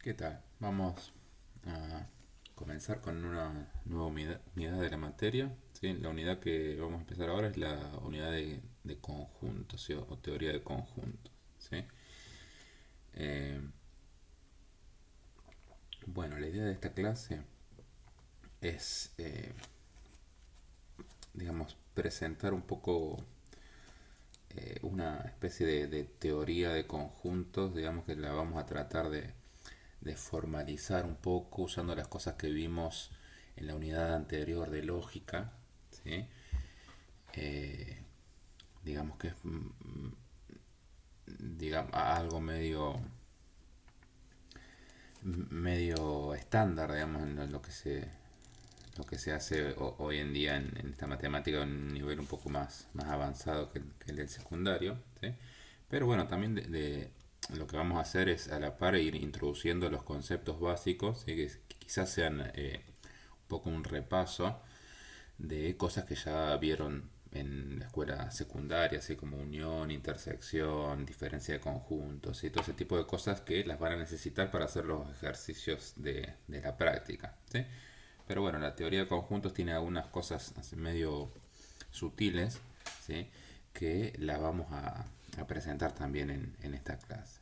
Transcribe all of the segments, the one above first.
¿Qué tal? Vamos a comenzar con una nueva unidad de la materia. ¿Sí? La unidad que vamos a empezar ahora es la unidad de conjuntos, ¿sí? O teoría de conjuntos. ¿Sí? Eh, bueno, la idea de esta clase es, digamos, presentar un poco una especie de teoría de conjuntos, digamos que la vamos a tratar de formalizar un poco usando las cosas que vimos en la unidad anterior de lógica, ¿sí? Eh, digamos que es algo medio estándar, digamos, en lo que se hace hoy en día en esta matemática a un nivel un poco más avanzado que el del secundario, ¿sí? Pero bueno, también lo que vamos a hacer es a la par ir introduciendo los conceptos básicos, ¿sí? Que quizás sean un poco un repaso de cosas que ya vieron en la escuela secundaria, así como unión, intersección, diferencia de conjuntos y todo ese tipo de cosas que las van a necesitar para hacer los ejercicios de la práctica, ¿sí? Pero bueno, la teoría de conjuntos tiene algunas cosas así medio sutiles, ¿sí? Que las vamos a presentar también en esta clase.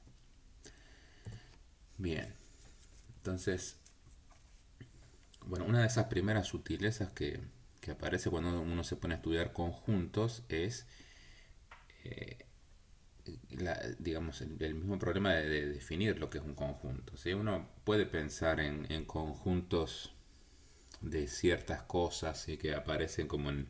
Bien, entonces, bueno, una de esas primeras sutilezas que aparece cuando uno se pone a estudiar conjuntos es, digamos, el mismo problema de definir lo que es un conjunto. ¿Sí? Uno puede pensar en conjuntos de ciertas cosas, ¿sí? Que aparecen como en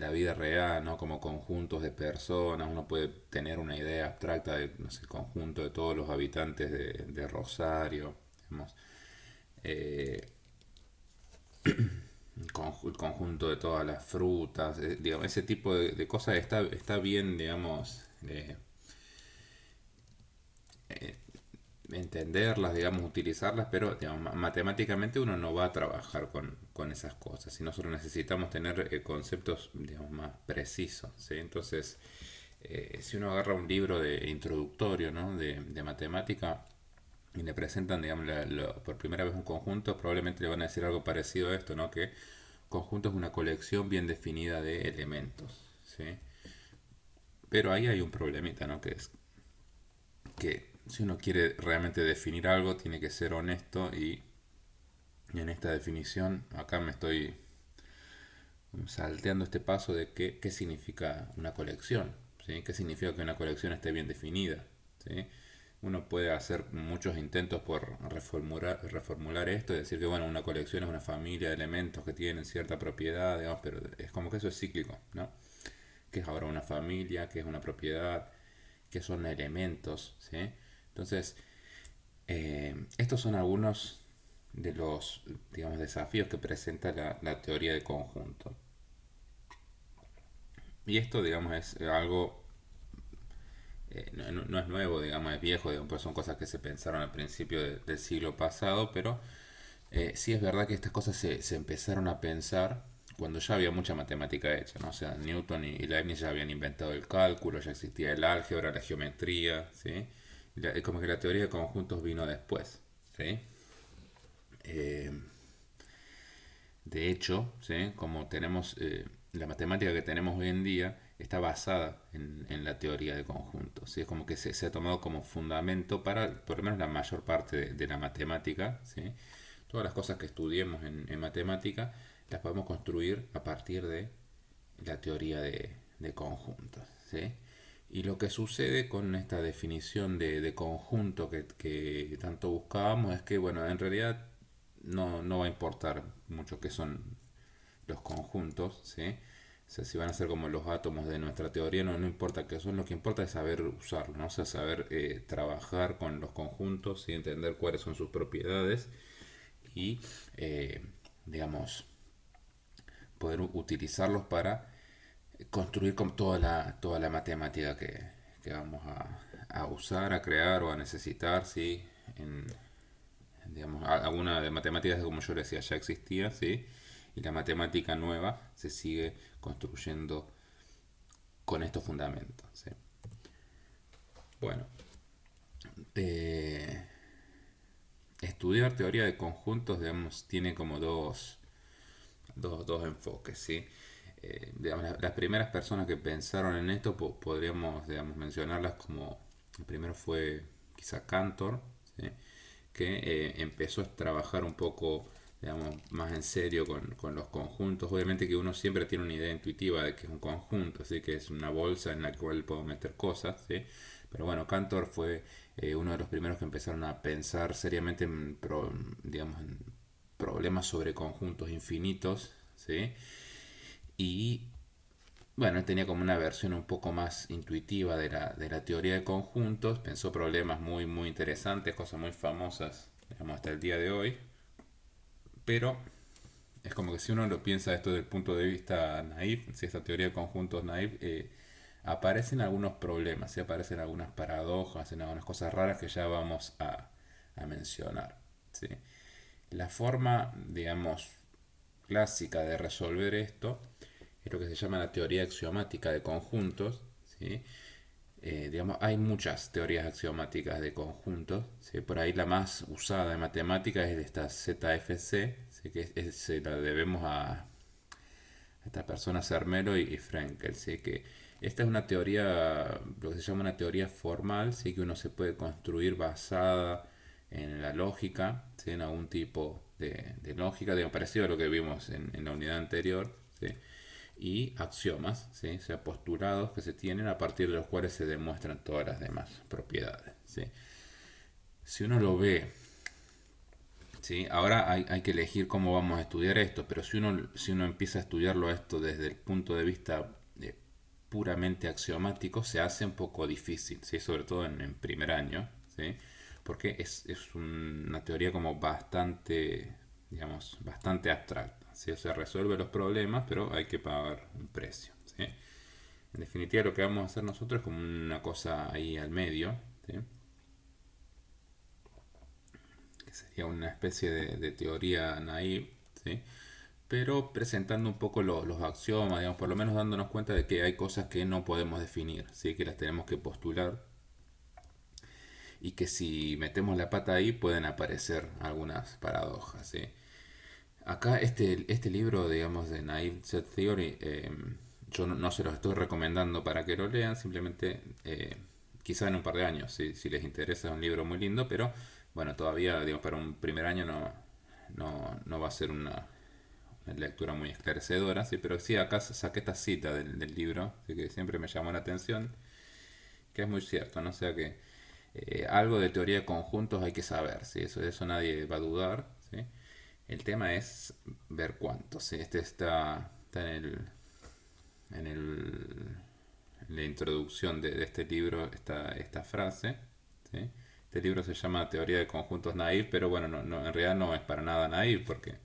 la vida real, ¿no? Como conjuntos de personas. Uno puede tener una idea abstracta de, no sé, el conjunto de todos los habitantes de Rosario, digamos. Eh, el conjunto de todas las frutas, digamos, ese tipo de cosas está bien, digamos, eh, entenderlas, digamos, utilizarlas, pero digamos, matemáticamente uno no va a trabajar con esas cosas. Y nosotros necesitamos tener conceptos, digamos, más precisos, ¿sí? Entonces, si uno agarra un libro de introductorio, ¿no? de matemática y le presentan, digamos, por primera vez un conjunto, probablemente le van a decir algo parecido a esto, ¿no? Que conjunto es una colección bien definida de elementos, ¿sí? Pero ahí hay un problemita, ¿no? Que es que si uno quiere realmente definir algo, tiene que ser honesto y en esta definición acá me estoy salteando este paso de qué significa una colección, ¿sí? ¿Qué significa que una colección esté bien definida? ¿Sí? Uno puede hacer muchos intentos por reformular esto y decir que bueno, una colección es una familia de elementos que tienen cierta propiedad, digamos, pero es como que eso es cíclico, ¿no? ¿Qué es ahora una familia? ¿Qué es una propiedad? ¿Qué son elementos? ¿Sí? Entonces, estos son algunos de los, digamos, desafíos que presenta la teoría de conjunto. Y esto, digamos, es algo, no es nuevo, digamos, es viejo, digamos, pues son cosas que se pensaron al principio del siglo pasado, pero sí es verdad que estas cosas se empezaron a pensar cuando ya había mucha matemática hecha, ¿no? O sea, Newton y Leibniz ya habían inventado el cálculo, ya existía el álgebra, la geometría, ¿sí? Es como que la teoría de conjuntos vino después, ¿sí? Eh, de hecho, ¿sí? Como tenemos la matemática que tenemos hoy en día está basada en la teoría de conjuntos, ¿sí? Es como que se ha tomado como fundamento para, por lo menos la mayor parte de la matemática, ¿sí? Todas las cosas que estudiemos en matemática las podemos construir a partir de la teoría de conjuntos, ¿sí? Y lo que sucede con esta definición de conjunto que tanto buscábamos es que, bueno, en realidad no va a importar mucho qué son los conjuntos, ¿sí? O sea, si van a ser como los átomos de nuestra teoría, no importa qué son, lo que importa es saber usarlo, ¿no? O sea, saber trabajar con los conjuntos y entender cuáles son sus propiedades y, eh, digamos, poder utilizarlos para construir con toda la matemática que vamos a usar, a crear o a necesitar, ¿sí? En, digamos, alguna de matemáticas, como yo le decía, ya existía, ¿sí? Y la matemática nueva se sigue construyendo con estos fundamentos, ¿sí? Bueno, eh, estudiar teoría de conjuntos, digamos, tiene como dos enfoques, ¿sí? Digamos, las primeras personas que pensaron en esto podríamos, digamos, mencionarlas como, el primero fue quizá Cantor, ¿sí? Que empezó a trabajar un poco, digamos, más en serio con los conjuntos. Obviamente que uno siempre tiene una idea intuitiva de que es un conjunto, así que es una bolsa en la cual puedo meter cosas, ¿sí? Pero bueno, Cantor fue uno de los primeros que empezaron a pensar seriamente en, digamos, en problemas sobre conjuntos infinitos, ¿sí? Y bueno, él tenía como una versión un poco más intuitiva de la teoría de conjuntos, pensó problemas muy interesantes, cosas muy famosas, digamos, hasta el día de hoy, pero es como que si uno lo piensa esto desde el punto de vista naif, si esta teoría de conjuntos naif, aparecen algunos problemas, ¿sí? Aparecen algunas paradojas, en algunas cosas raras que ya vamos a mencionar, ¿sí? La forma, digamos, clásica de resolver esto es lo que se llama la teoría axiomática de conjuntos, ¿sí? Digamos, hay muchas teorías axiomáticas de conjuntos, ¿sí? Por ahí la más usada en matemáticas es de esta ZFC, ¿sí? Que se la debemos a estas personas Zermelo y Frenkel, ¿sí? Que esta es una teoría, lo que se llama una teoría formal, ¿sí? Que uno se puede construir basada en la lógica, ¿sí? En algún tipo de lógica, digamos, parecido a lo que vimos en la unidad anterior, ¿sí? Y axiomas, ¿sí? O sea, postulados que se tienen a partir de los cuales se demuestran todas las demás propiedades, ¿sí? Si uno lo ve, ¿sí? Ahora hay que elegir cómo vamos a estudiar esto, pero si uno empieza a estudiarlo esto desde el punto de vista puramente axiomático, se hace un poco difícil, ¿sí? Sobre todo en primer año, ¿sí? Porque es una teoría como bastante, digamos, bastante abstracta, ¿sí? O sea, resuelve los problemas, pero hay que pagar un precio, ¿sí? En definitiva, lo que vamos a hacer nosotros es como una cosa ahí al medio, ¿sí? Que sería una especie de teoría naive, ¿sí? Pero presentando un poco los axiomas, digamos, por lo menos dándonos cuenta de que hay cosas que no podemos definir, ¿sí? Que las tenemos que postular y que si metemos la pata ahí pueden aparecer algunas paradojas, ¿sí? Acá este libro, digamos, de Naive Set Theory, yo no se los estoy recomendando para que lo lean, simplemente quizá en un par de años, si les interesa, es un libro muy lindo, pero bueno, todavía, digamos, para un primer año no va a ser una lectura muy esclarecedora, sí, pero sí, acá saqué esta cita del libro, así que siempre me llamó la atención, que es muy cierto, ¿no? O sea que algo de teoría de conjuntos hay que saber, ¿sí? Eso, de eso nadie va a dudar, ¿sí? El tema es ver cuántos, ¿sí? Está en el, en la introducción de este libro, esta frase, ¿sí? Este libro se llama Teoría de Conjuntos Naive, pero bueno, en realidad no es para nada naive, porque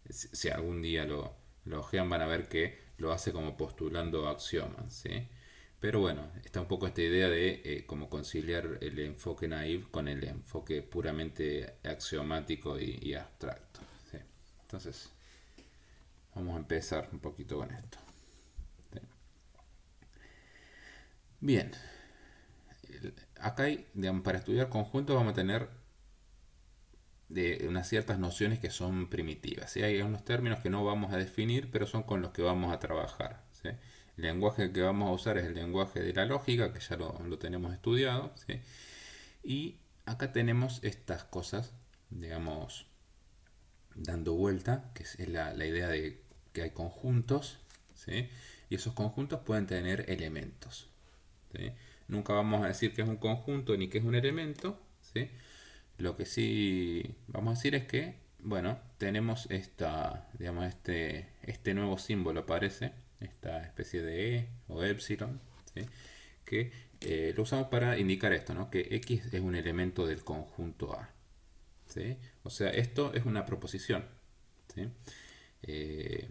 si algún día lo ojean van a ver que lo hace como postulando axiomas, ¿sí? Pero bueno, está un poco esta idea de cómo conciliar el enfoque naive con el enfoque puramente axiomático y abstracto, ¿sí? Entonces, vamos a empezar un poquito con esto, ¿sí? Bien, acá hay, digamos, para estudiar conjuntos vamos a tener de unas ciertas nociones que son primitivas, ¿sí? Hay unos términos que no vamos a definir, pero son con los que vamos a trabajar, ¿sí? El lenguaje que vamos a usar es el lenguaje de la lógica, que ya lo tenemos estudiado, ¿sí? Y acá tenemos estas cosas, digamos, dando vuelta, que es la idea de que hay conjuntos, ¿sí? Y esos conjuntos pueden tener elementos, ¿sí? Nunca vamos a decir que es un conjunto ni que es un elemento, ¿sí? Lo que sí vamos a decir es que, bueno, tenemos digamos, este nuevo símbolo aparece, esta especie de E o epsilon, ¿sí? Que lo usamos para indicar esto, ¿no? Que X es un elemento del conjunto A, ¿sí? O sea, esto es una proposición, ¿sí? Eh,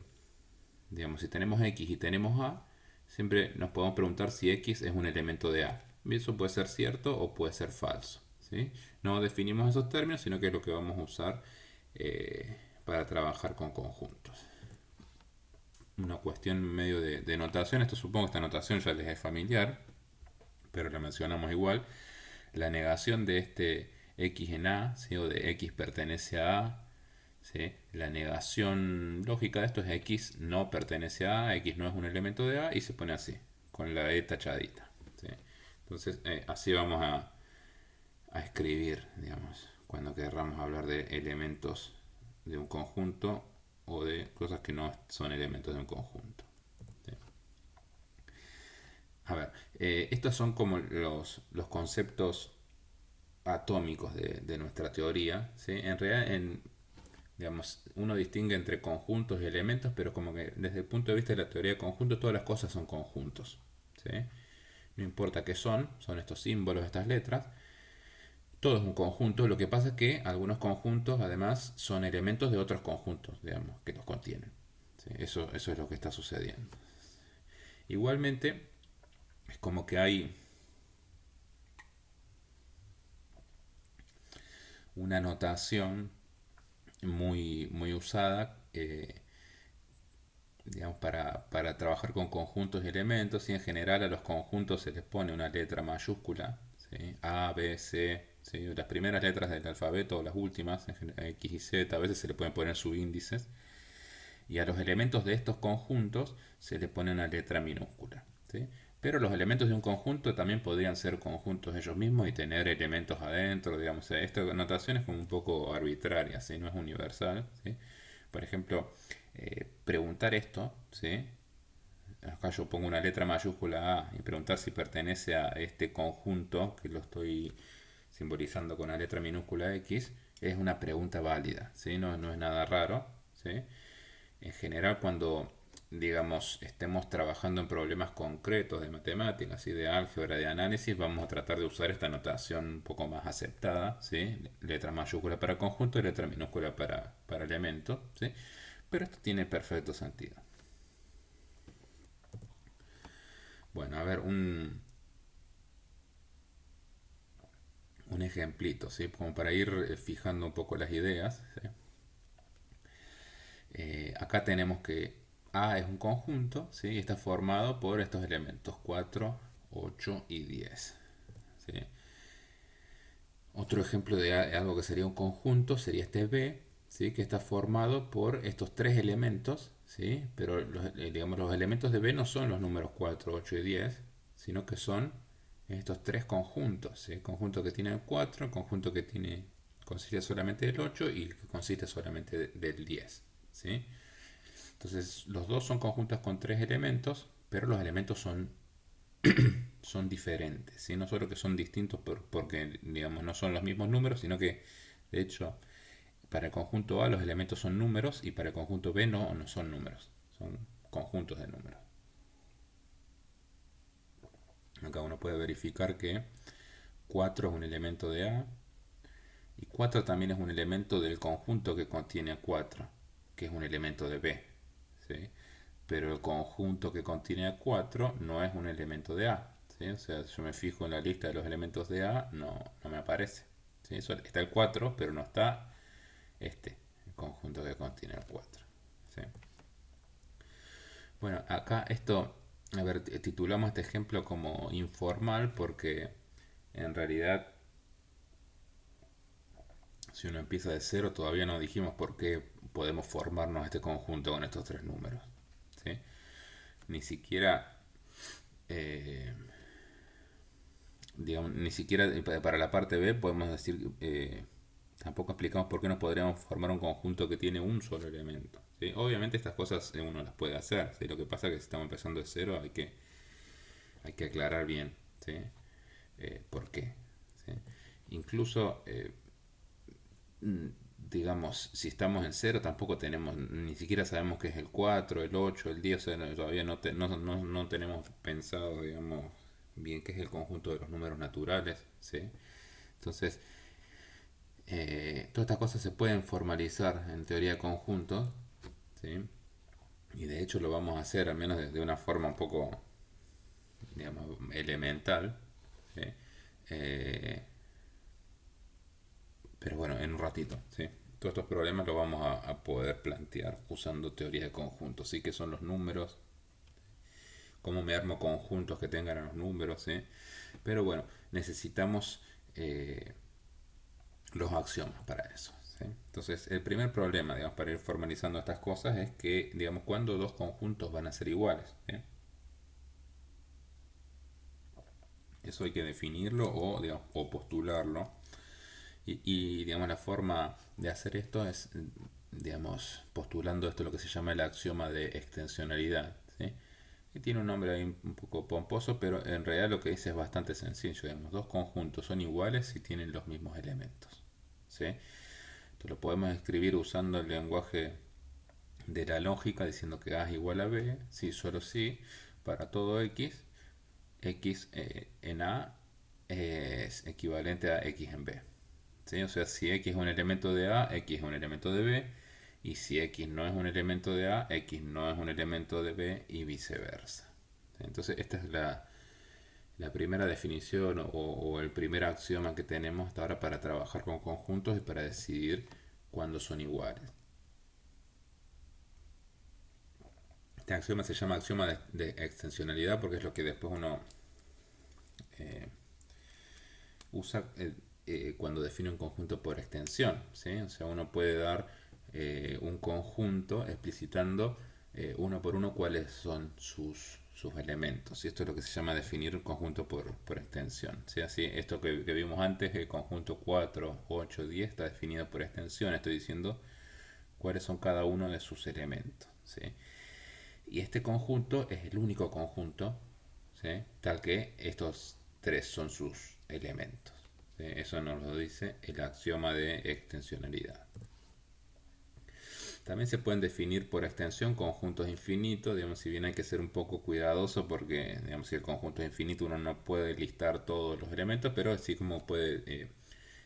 digamos, si tenemos X y tenemos A, siempre nos podemos preguntar si X es un elemento de A. Y eso puede ser cierto o puede ser falso, ¿sí? No definimos esos términos, sino que es lo que vamos a usar para trabajar con conjuntos. Una cuestión medio de notación, esto supongo que esta notación ya les es familiar, pero la mencionamos igual. La negación de este X en A, ¿sí? O de X pertenece a A, ¿sí? La negación lógica de esto es X no pertenece a A, X no es un elemento de A y se pone así, con la E tachadita, ¿sí? Entonces, así vamos a escribir, digamos, cuando querramos hablar de elementos de un conjunto o de cosas que no son elementos de un conjunto. ¿Sí? A ver, estos son como los conceptos atómicos de nuestra teoría. ¿Sí? En realidad, digamos, uno distingue entre conjuntos y elementos, pero como que desde el punto de vista de la teoría de conjuntos, todas las cosas son conjuntos. ¿Sí? No importa qué son estos símbolos, estas letras, todo es un conjunto. Lo que pasa es que algunos conjuntos además son elementos de otros conjuntos, digamos, que los contienen. ¿Sí? Eso es lo que está sucediendo. Igualmente, es como que hay una notación muy usada, digamos, para trabajar con conjuntos y elementos, y en general a los conjuntos se les pone una letra mayúscula, ¿sí? A, B, C, ¿sí? Las primeras letras del alfabeto o las últimas, X y Z, a veces se le pueden poner subíndices, y a los elementos de estos conjuntos se le pone una letra minúscula, ¿sí? Pero los elementos de un conjunto también podrían ser conjuntos ellos mismos y tener elementos adentro, digamos. Esta notación es como un poco arbitraria, ¿sí? No es universal, ¿sí? Por ejemplo, preguntar esto, ¿sí? Acá yo pongo una letra mayúscula A y preguntar si pertenece a este conjunto que lo estoy simbolizando con una letra minúscula X, es una pregunta válida, ¿sí? No es nada raro, ¿sí? En general, cuando, digamos, estemos trabajando en problemas concretos de matemáticas y de álgebra, de análisis, vamos a tratar de usar esta notación un poco más aceptada, ¿sí? Letra mayúscula para conjunto y letra minúscula para elemento, ¿sí? Pero esto tiene perfecto sentido. Bueno, a ver, un ejemplito, ¿sí? Como para ir fijando un poco las ideas, ¿sí? Acá tenemos que A es un conjunto, ¿sí? Y está formado por estos elementos 4, 8 y 10. ¿Sí? Otro ejemplo de algo que sería un conjunto sería este B, ¿sí? Que está formado por estos tres elementos, ¿sí? Pero digamos, los elementos de B no son los números 4, 8 y 10, sino que son estos tres conjuntos, ¿sí? El conjunto que tiene el 4, el conjunto que consiste solamente del 8 y el que consiste solamente del 10. ¿Sí? Entonces los dos son conjuntos con tres elementos, pero los elementos son diferentes, ¿sí? No solo que son distintos porque digamos, no son los mismos números, sino que de hecho para el conjunto A los elementos son números y para el conjunto B no son números, son conjuntos de números. Acá uno puede verificar que 4 es un elemento de A y 4 también es un elemento del conjunto que contiene a 4, que es un elemento de B. ¿Sí? Pero el conjunto que contiene a 4 no es un elemento de A. ¿Sí? O sea, si yo me fijo en la lista de los elementos de A, no me aparece. ¿Sí? Está el 4, pero no está el conjunto que contiene el 4. ¿Sí? Bueno, acá esto, a ver, titulamos este ejemplo como informal porque en realidad si uno empieza de cero todavía no dijimos por qué podemos formarnos este conjunto con estos tres números. ¿Sí? Ni siquiera eh, digamos, ni siquiera para la parte B podemos decir, tampoco explicamos por qué no podríamos formar un conjunto que tiene un solo elemento. ¿Sí? Obviamente estas cosas uno las puede hacer, ¿sí? Lo que pasa es que si estamos empezando de cero hay que aclarar bien, ¿sí? ¿Por qué? ¿Sí? Incluso, digamos, si estamos en cero tampoco tenemos, ni siquiera sabemos qué es el 4 el 8 el 10, o sea, todavía no tenemos pensado, digamos, bien qué es el conjunto de los números naturales, ¿sí? Entonces, todas estas cosas se pueden formalizar en teoría de conjuntos, ¿sí? Y de hecho lo vamos a hacer, al menos de una forma un poco, digamos, elemental, ¿sí? Eh, pero bueno, en un ratito, ¿sí? Todos estos problemas los vamos a poder plantear usando teoría de conjuntos, ¿sí? Que son los números, cómo me armo conjuntos que tengan a los números, ¿sí? Pero bueno, necesitamos los axiomas para eso. ¿Sí? Entonces, el primer problema, digamos, para ir formalizando estas cosas es que, digamos, cuando dos conjuntos van a ser iguales. ¿Sí? Eso hay que definirlo o, digamos, o postularlo. Digamos, la forma de hacer esto es, digamos, postulando esto lo que se llama el axioma de extensionalidad. ¿Sí? Y tiene un nombre ahí un poco pomposo, pero en realidad lo que dice es bastante sencillo. Digamos, dos conjuntos son iguales si tienen los mismos elementos. ¿Sí? Esto lo podemos escribir usando el lenguaje de la lógica, diciendo que A es igual a B, si solo si, para todo X, X en A es equivalente a X en B. ¿Sí? O sea, si X es un elemento de A, X es un elemento de B, y si X no es un elemento de A, X no es un elemento de B, y viceversa. Entonces, esta es la primera definición o el primer axioma que tenemos hasta ahora para trabajar con conjuntos y para decidir cuándo son iguales. Este axioma se llama axioma de extensionalidad porque es lo que después uno eh, usa cuando define un conjunto por extensión. ¿Sí? O sea, uno puede dar un conjunto explicitando uno por uno cuáles son sus elementos. Y esto es lo que se llama definir un conjunto por extensión. ¿Sí? Así, esto que vimos antes, el conjunto 4, 8, 10 está definido por extensión. Estoy diciendo cuáles son cada uno de sus elementos. ¿Sí? Y este conjunto es el único conjunto, ¿sí? Tal que estos tres son sus elementos. ¿Sí? Eso nos lo dice el axioma de extensionalidad. También se pueden definir por extensión conjuntos infinitos, digamos, si bien hay que ser un poco cuidadoso porque, digamos, si el conjunto es infinito uno no puede listar todos los elementos, pero así como puede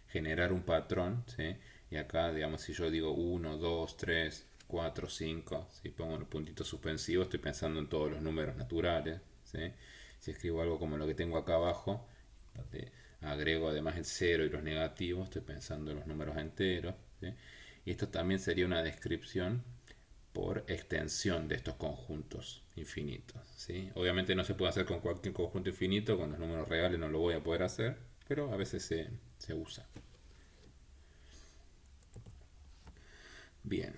generar un patrón, ¿sí? Y acá, digamos, si yo digo 1, 2, 3, 4, 5, si pongo un puntito suspensivo, estoy pensando en todos los números naturales, ¿sí? Si escribo algo como lo que tengo acá abajo, donde agrego además el 0 y los negativos, estoy pensando en los números enteros, ¿sí? Y esto también sería una descripción por extensión de estos conjuntos infinitos, ¿sí? Obviamente no se puede hacer con cualquier conjunto infinito, con los números reales no lo voy a poder hacer, pero a veces se usa. Bien,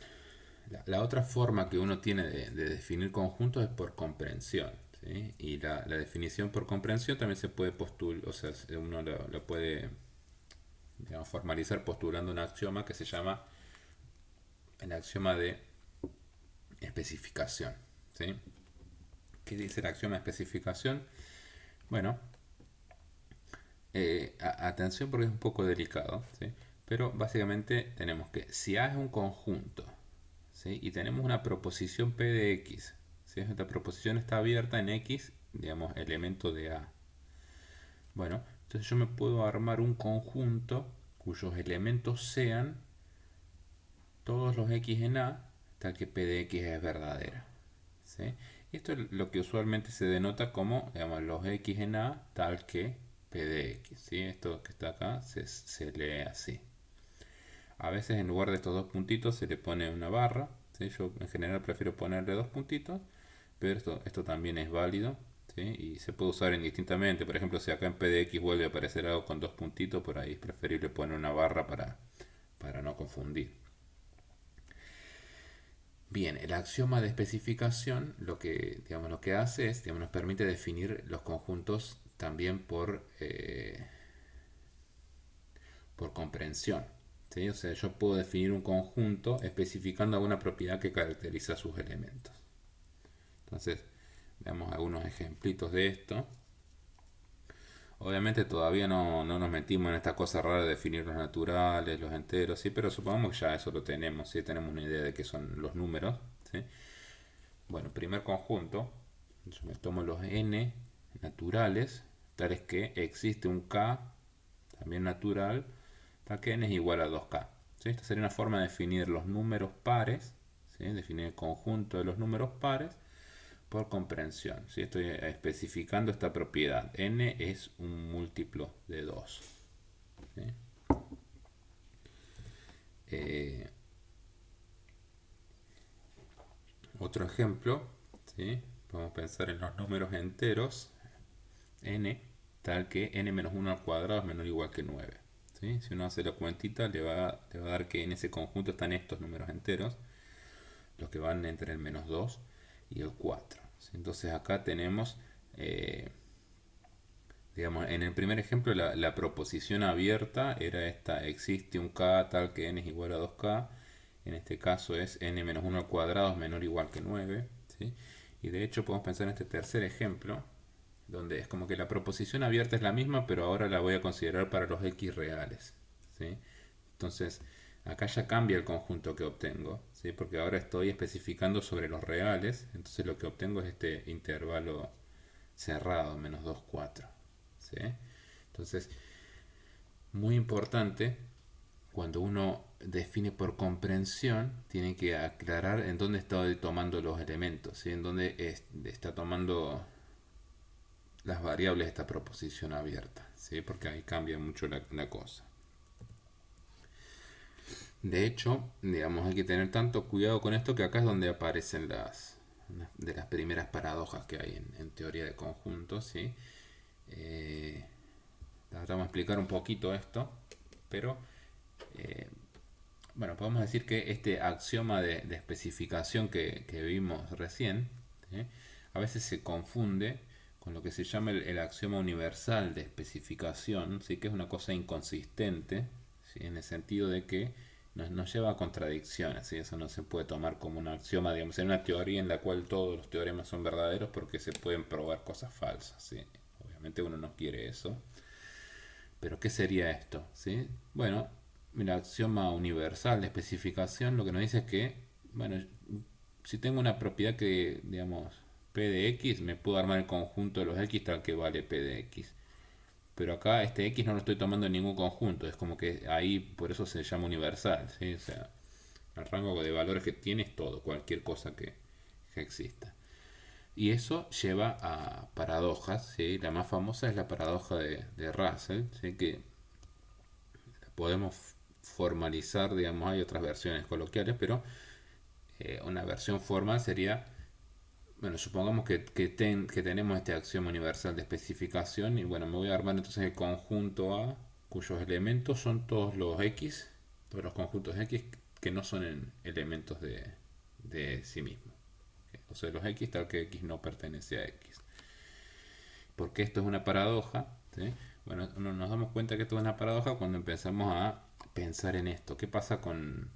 la otra forma que uno tiene de definir conjuntos es por comprensión. ¿Sí? Y la definición por comprensión también se puede postular, o sea, uno lo puede, digamos, formalizar postulando un axioma que se llama el axioma de especificación. ¿Sí? ¿Qué dice el axioma de especificación? Bueno, atención porque es un poco delicado, ¿sí? Pero básicamente tenemos que si A es un conjunto, ¿sí? Y tenemos una proposición P de X, ¿sí? Esta proposición está abierta en X, digamos, elemento de A. Bueno, entonces yo me puedo armar un conjunto cuyos elementos sean todos los X en A, tal que P de X es verdadera. ¿Sí? Y esto es lo que usualmente se denota como, digamos, los X en A, tal que P de X. ¿Sí? Esto que está acá se lee así. A veces en lugar de estos dos puntitos se le pone una barra. ¿Sí? Yo en general prefiero ponerle dos puntitos, pero esto también es válido. ¿Sí? Y se puede usar indistintamente. Por ejemplo, si acá en P de X vuelve a aparecer algo con dos puntitos, por ahí es preferible poner una barra para no confundir. Bien, el axioma de especificación digamos, lo que hace es, digamos, nos permite definir los conjuntos también por comprensión. ¿Sí? O sea, yo puedo definir un conjunto especificando alguna propiedad que caracteriza sus elementos. Entonces, veamos algunos ejemplitos de esto. Obviamente todavía no nos metimos en esta cosa rara de definir los naturales, los enteros, ¿sí? Pero supongamos que ya eso lo tenemos, ¿sí? Tenemos una idea de qué son los números, ¿sí? Bueno, primer conjunto, yo me tomo los n naturales, tales que existe un k, también natural, tal que n es igual a 2k. ¿Sí? Esta sería una forma de definir los números pares, ¿sí? Definir el conjunto de los números pares por comprensión. ¿Sí? Estoy especificando esta propiedad. N es un múltiplo de 2. ¿Sí? Otro ejemplo, ¿sí? Podemos pensar en los números enteros n, tal que n menos 1 al cuadrado es menor o igual que 9. ¿Sí? ¿sí? Si uno hace la cuentita, le va a dar que en ese conjunto están estos números enteros, los que van entre el -2 y el 4. ¿Sí? Entonces acá tenemos, eh, digamos, en el primer ejemplo la proposición abierta era esta: existe un k tal que n es igual a 2k. En este caso es n-1 al cuadrado es menor o igual que 9. ¿Sí? Y de hecho podemos pensar en este tercer ejemplo, donde es como que la proposición abierta es la misma, pero ahora la voy a considerar para los x reales. ¿Sí? Entonces, acá ya cambia el conjunto que obtengo, ¿sí? Porque ahora estoy especificando sobre los reales, entonces lo que obtengo es este intervalo cerrado, -2, 4. ¿Sí? Entonces, muy importante, cuando uno define por comprensión, tiene que aclarar en dónde está tomando los elementos, ¿sí? En dónde está tomando las variables de esta proposición abierta, ¿sí? Porque ahí cambia mucho la cosa. De hecho, digamos, hay que tener tanto cuidado con esto que acá es donde aparecen de las primeras paradojas que hay en teoría de conjuntos, ¿sí? Eh, Tratamos de explicar un poquito esto, pero eh, bueno, podemos decir que este axioma de especificación que vimos recién, ¿sí? A veces se confunde con lo que se llama el axioma universal de especificación, ¿sí? Que es una cosa inconsistente, ¿sí? En el sentido de que nos lleva a contradicciones, ¿sí? Eso no se puede tomar como un axioma, digamos, en una teoría en la cual todos los teoremas son verdaderos porque se pueden probar cosas falsas, ¿sí? Obviamente uno no quiere eso. Pero ¿qué sería esto? ¿Sí? Bueno, el axioma universal de especificación lo que nos dice es que, bueno, si tengo una propiedad que, digamos, P de X, me puedo armar el conjunto de los X tal que vale P de X. Pero acá este X no lo estoy tomando en ningún conjunto, es como que ahí por eso se llama universal, ¿sí? O sea, el rango de valores que tiene es todo, cualquier cosa que exista. Y eso lleva a paradojas, ¿sí? La más famosa es la paradoja de Russell, ¿sí? Que podemos formalizar, digamos, hay otras versiones coloquiales, pero una versión formal sería, bueno, supongamos que tenemos este axioma universal de especificación y bueno, me voy a armar entonces el conjunto A, cuyos elementos son todos los X, todos los conjuntos X que no son elementos de sí mismos. O sea, los X tal que X no pertenece a X. Porque esto es una paradoja, ¿sí? Bueno, nos damos cuenta que esto es una paradoja cuando empezamos a pensar en esto. ¿Qué pasa con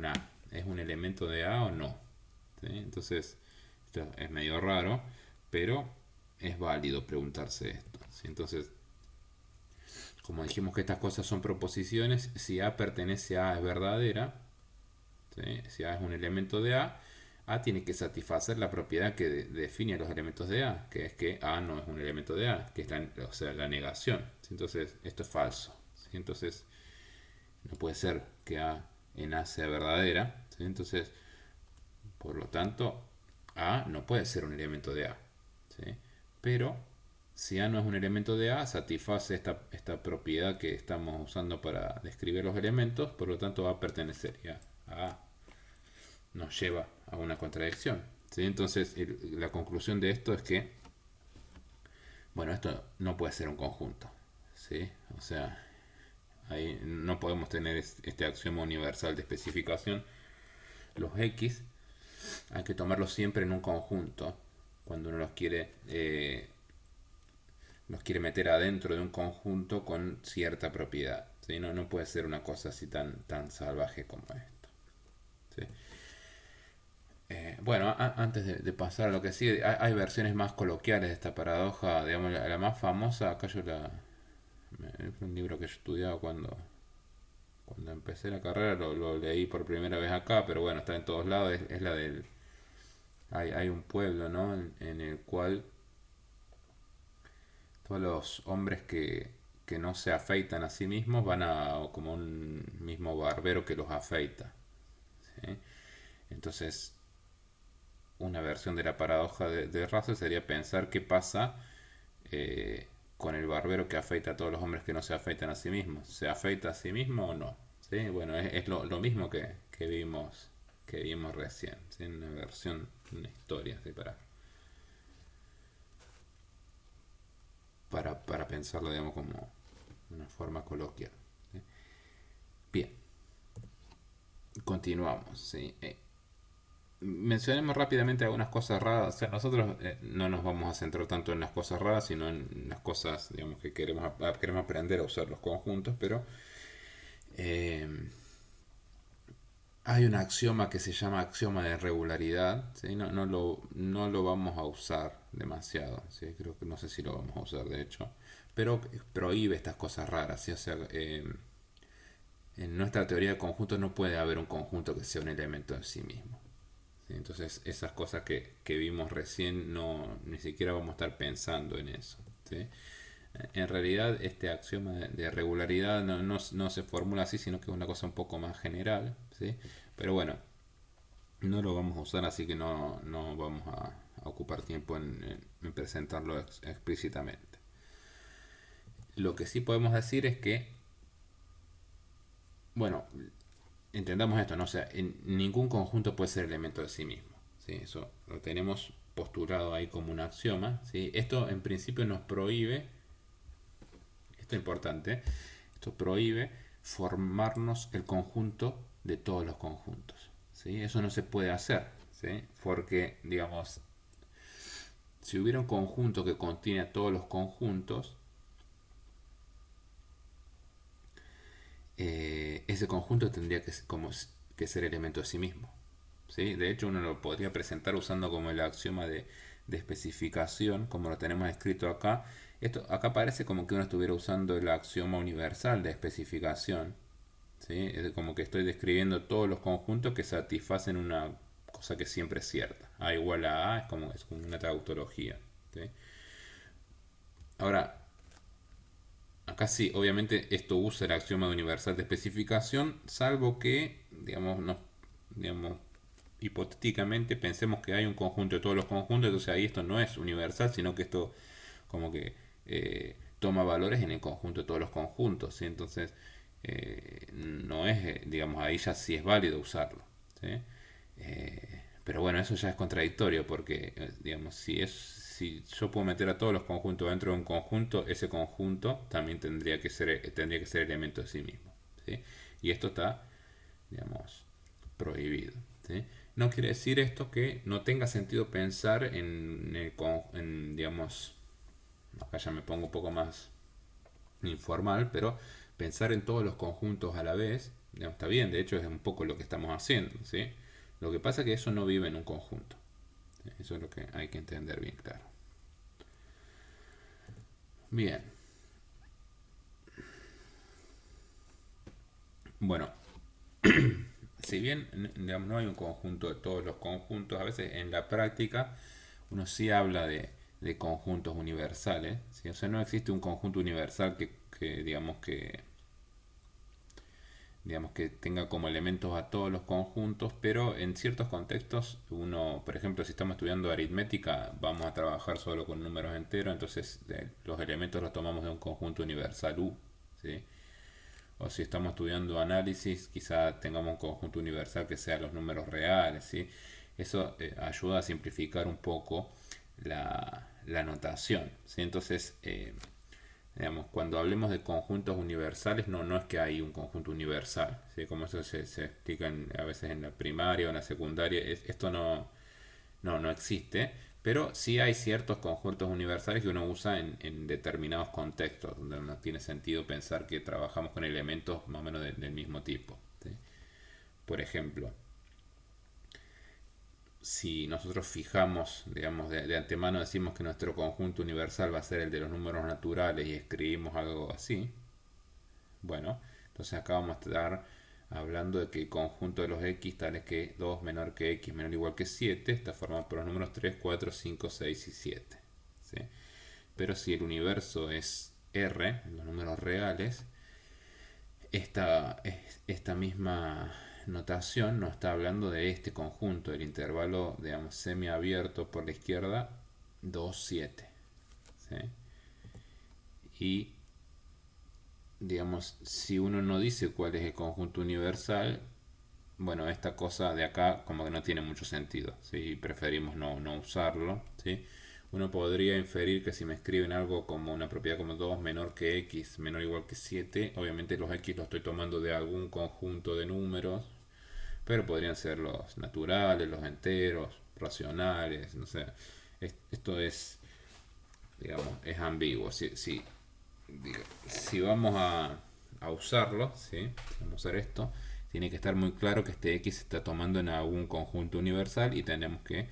A? ¿Es un elemento de A o no? ¿Sí? Entonces, esto es medio raro, pero es válido preguntarse esto, ¿sí? Entonces, como dijimos que estas cosas son proposiciones, si A pertenece a A es verdadera, ¿sí? Si A es un elemento de A tiene que satisfacer la propiedad que define los elementos de A, que es que A no es un elemento de A, que es o sea, la negación. ¿Sí? Entonces, esto es falso. ¿Sí? Entonces, no puede ser que A en A sea verdadera. ¿Sí? Entonces, por lo tanto, A no puede ser un elemento de A. ¿Sí? Pero, si A no es un elemento de A, satisface esta propiedad que estamos usando para describir los elementos, por lo tanto, A pertenecería a A. Nos lleva a una contradicción. ¿Sí? Entonces, la conclusión de esto es que, bueno, esto no puede ser un conjunto. ¿Sí? O sea, ahí no podemos tener este axioma universal de especificación. Los X hay que tomarlos siempre en un conjunto cuando uno los quiere meter adentro de un conjunto con cierta propiedad. ¿Sí? No puede ser una cosa así tan salvaje como esto. ¿Sí? Bueno, antes de pasar a lo que sigue, hay versiones más coloquiales de esta paradoja. Digamos, la más famosa, acá fue un libro que yo estudiaba cuando empecé la carrera, lo leí por primera vez acá, pero bueno, está en todos lados. Es la del. Hay un pueblo, ¿no? En el cual todos los hombres que no se afeitan a sí mismos van a como un mismo barbero que los afeita. ¿Sí? Entonces, una versión de la paradoja de Russell sería pensar qué pasa con el barbero que afeita a todos los hombres que no se afeitan a sí mismos. ¿Se afeita a sí mismo o no? ¿Sí? Bueno, es lo mismo que vimos recién. ¿Sí? Una versión, una historia, ¿sí? Para pensarlo, digamos, como una forma coloquial. ¿Sí? continuamos, ¿sí? Mencionemos rápidamente algunas cosas raras. O sea, nosotros no nos vamos a centrar tanto en las cosas raras, sino en las cosas, digamos, que queremos aprender a usar los conjuntos, pero eh, hay un axioma que se llama axioma de regularidad, ¿sí? No lo vamos a usar demasiado, ¿sí? Creo que no sé si lo vamos a usar de hecho, pero prohíbe estas cosas raras, ¿sí? O sea, en nuestra teoría de conjuntos no puede haber un conjunto que sea un elemento en sí mismo. ¿Sí? Entonces esas cosas que vimos recién no ni siquiera vamos a estar pensando en eso. ¿Sí? En realidad este axioma de regularidad no se formula así, sino que es una cosa un poco más general. ¿Sí? Pero bueno, no lo vamos a usar, así que no vamos a ocupar tiempo en presentarlo explícitamente. Lo que sí podemos decir es que, bueno, entendamos esto, ¿no? O sea, en ningún conjunto puede ser elemento de sí mismo. ¿Sí? Eso lo tenemos postulado ahí como un axioma. ¿Sí? Esto en principio nos prohíbe, esto es importante, esto prohíbe formarnos el conjunto de todos los conjuntos. ¿Sí? Eso no se puede hacer, ¿sí? Porque, digamos, si hubiera un conjunto que contiene a todos los conjuntos, ese conjunto tendría que ser elemento de sí mismo. ¿Sí? De hecho, uno lo podría presentar usando como el axioma de especificación, como lo tenemos escrito acá. Esto acá parece como que uno estuviera usando el axioma universal de especificación. ¿Sí? Es como que estoy describiendo todos los conjuntos que satisfacen una cosa que siempre es cierta. A igual a A es como una tautología. ¿Sí? Ahora, acá sí, obviamente esto usa el axioma universal de especificación, salvo que, digamos, hipotéticamente pensemos que hay un conjunto de todos los conjuntos, entonces ahí esto no es universal, sino que esto como que toma valores en el conjunto de todos los conjuntos, ¿sí? Entonces no es, digamos, ahí ya sí es válido usarlo, ¿sí? Pero bueno, eso ya es contradictorio porque, digamos, si yo puedo meter a todos los conjuntos dentro de un conjunto, ese conjunto también tendría que ser elemento de sí mismo, ¿sí? Y esto está, digamos, prohibido, ¿sí? No quiere decir esto que no tenga sentido pensar digamos, acá ya me pongo un poco más informal, pero pensar en todos los conjuntos a la vez, digamos, está bien, de hecho es un poco lo que estamos haciendo, ¿sí? Lo que pasa es que eso no vive en un conjunto. Eso es lo que hay que entender bien claro. Bien, bueno, si bien digamos, no hay un conjunto de todos los conjuntos, a veces en la práctica uno sí habla de conjuntos universales, ¿sí? O sea, no existe un conjunto universal digamos que tenga como elementos a todos los conjuntos, pero en ciertos contextos uno, por ejemplo, si estamos estudiando aritmética, vamos a trabajar solo con números enteros, entonces los elementos los tomamos de un conjunto universal U, ¿sí? O si estamos estudiando análisis, quizá tengamos un conjunto universal que sea los números reales, ¿sí? Eso ayuda a simplificar un poco la notación, ¿sí? Entonces, digamos, cuando hablemos de conjuntos universales, no es que hay un conjunto universal, ¿sí? Como eso se explica a veces en la primaria o en la secundaria, esto no existe, pero sí hay ciertos conjuntos universales que uno usa en determinados contextos, donde no tiene sentido pensar que trabajamos con elementos más o menos del mismo tipo, ¿sí? Por ejemplo, si nosotros fijamos, digamos, de antemano decimos que nuestro conjunto universal va a ser el de los números naturales y escribimos algo así, bueno, entonces acá vamos a estar hablando de que el conjunto de los x tales que 2 menor que x menor o igual que 7 está formado por los números 3, 4, 5, 6 y 7. ¿Sí? Pero si el universo es R, los números reales, esta misma notación nos está hablando de este conjunto, el intervalo, digamos, semiabierto por la izquierda, 2, 7. ¿Sí? Y digamos, si uno no dice cuál es el conjunto universal, bueno, esta cosa de acá como que no tiene mucho sentido, ¿sí? Preferimos no usarlo, ¿sí? Uno podría inferir que si me escriben algo como una propiedad como 2 menor que x menor o igual que 7, obviamente los x los estoy tomando de algún conjunto de números, pero podrían ser los naturales, los enteros, racionales, no sé. Esto es, digamos, es ambiguo. Si vamos a usarlo, ¿sí? Vamos a usar esto, tiene que estar muy claro que este X se está tomando en algún conjunto universal y tenemos que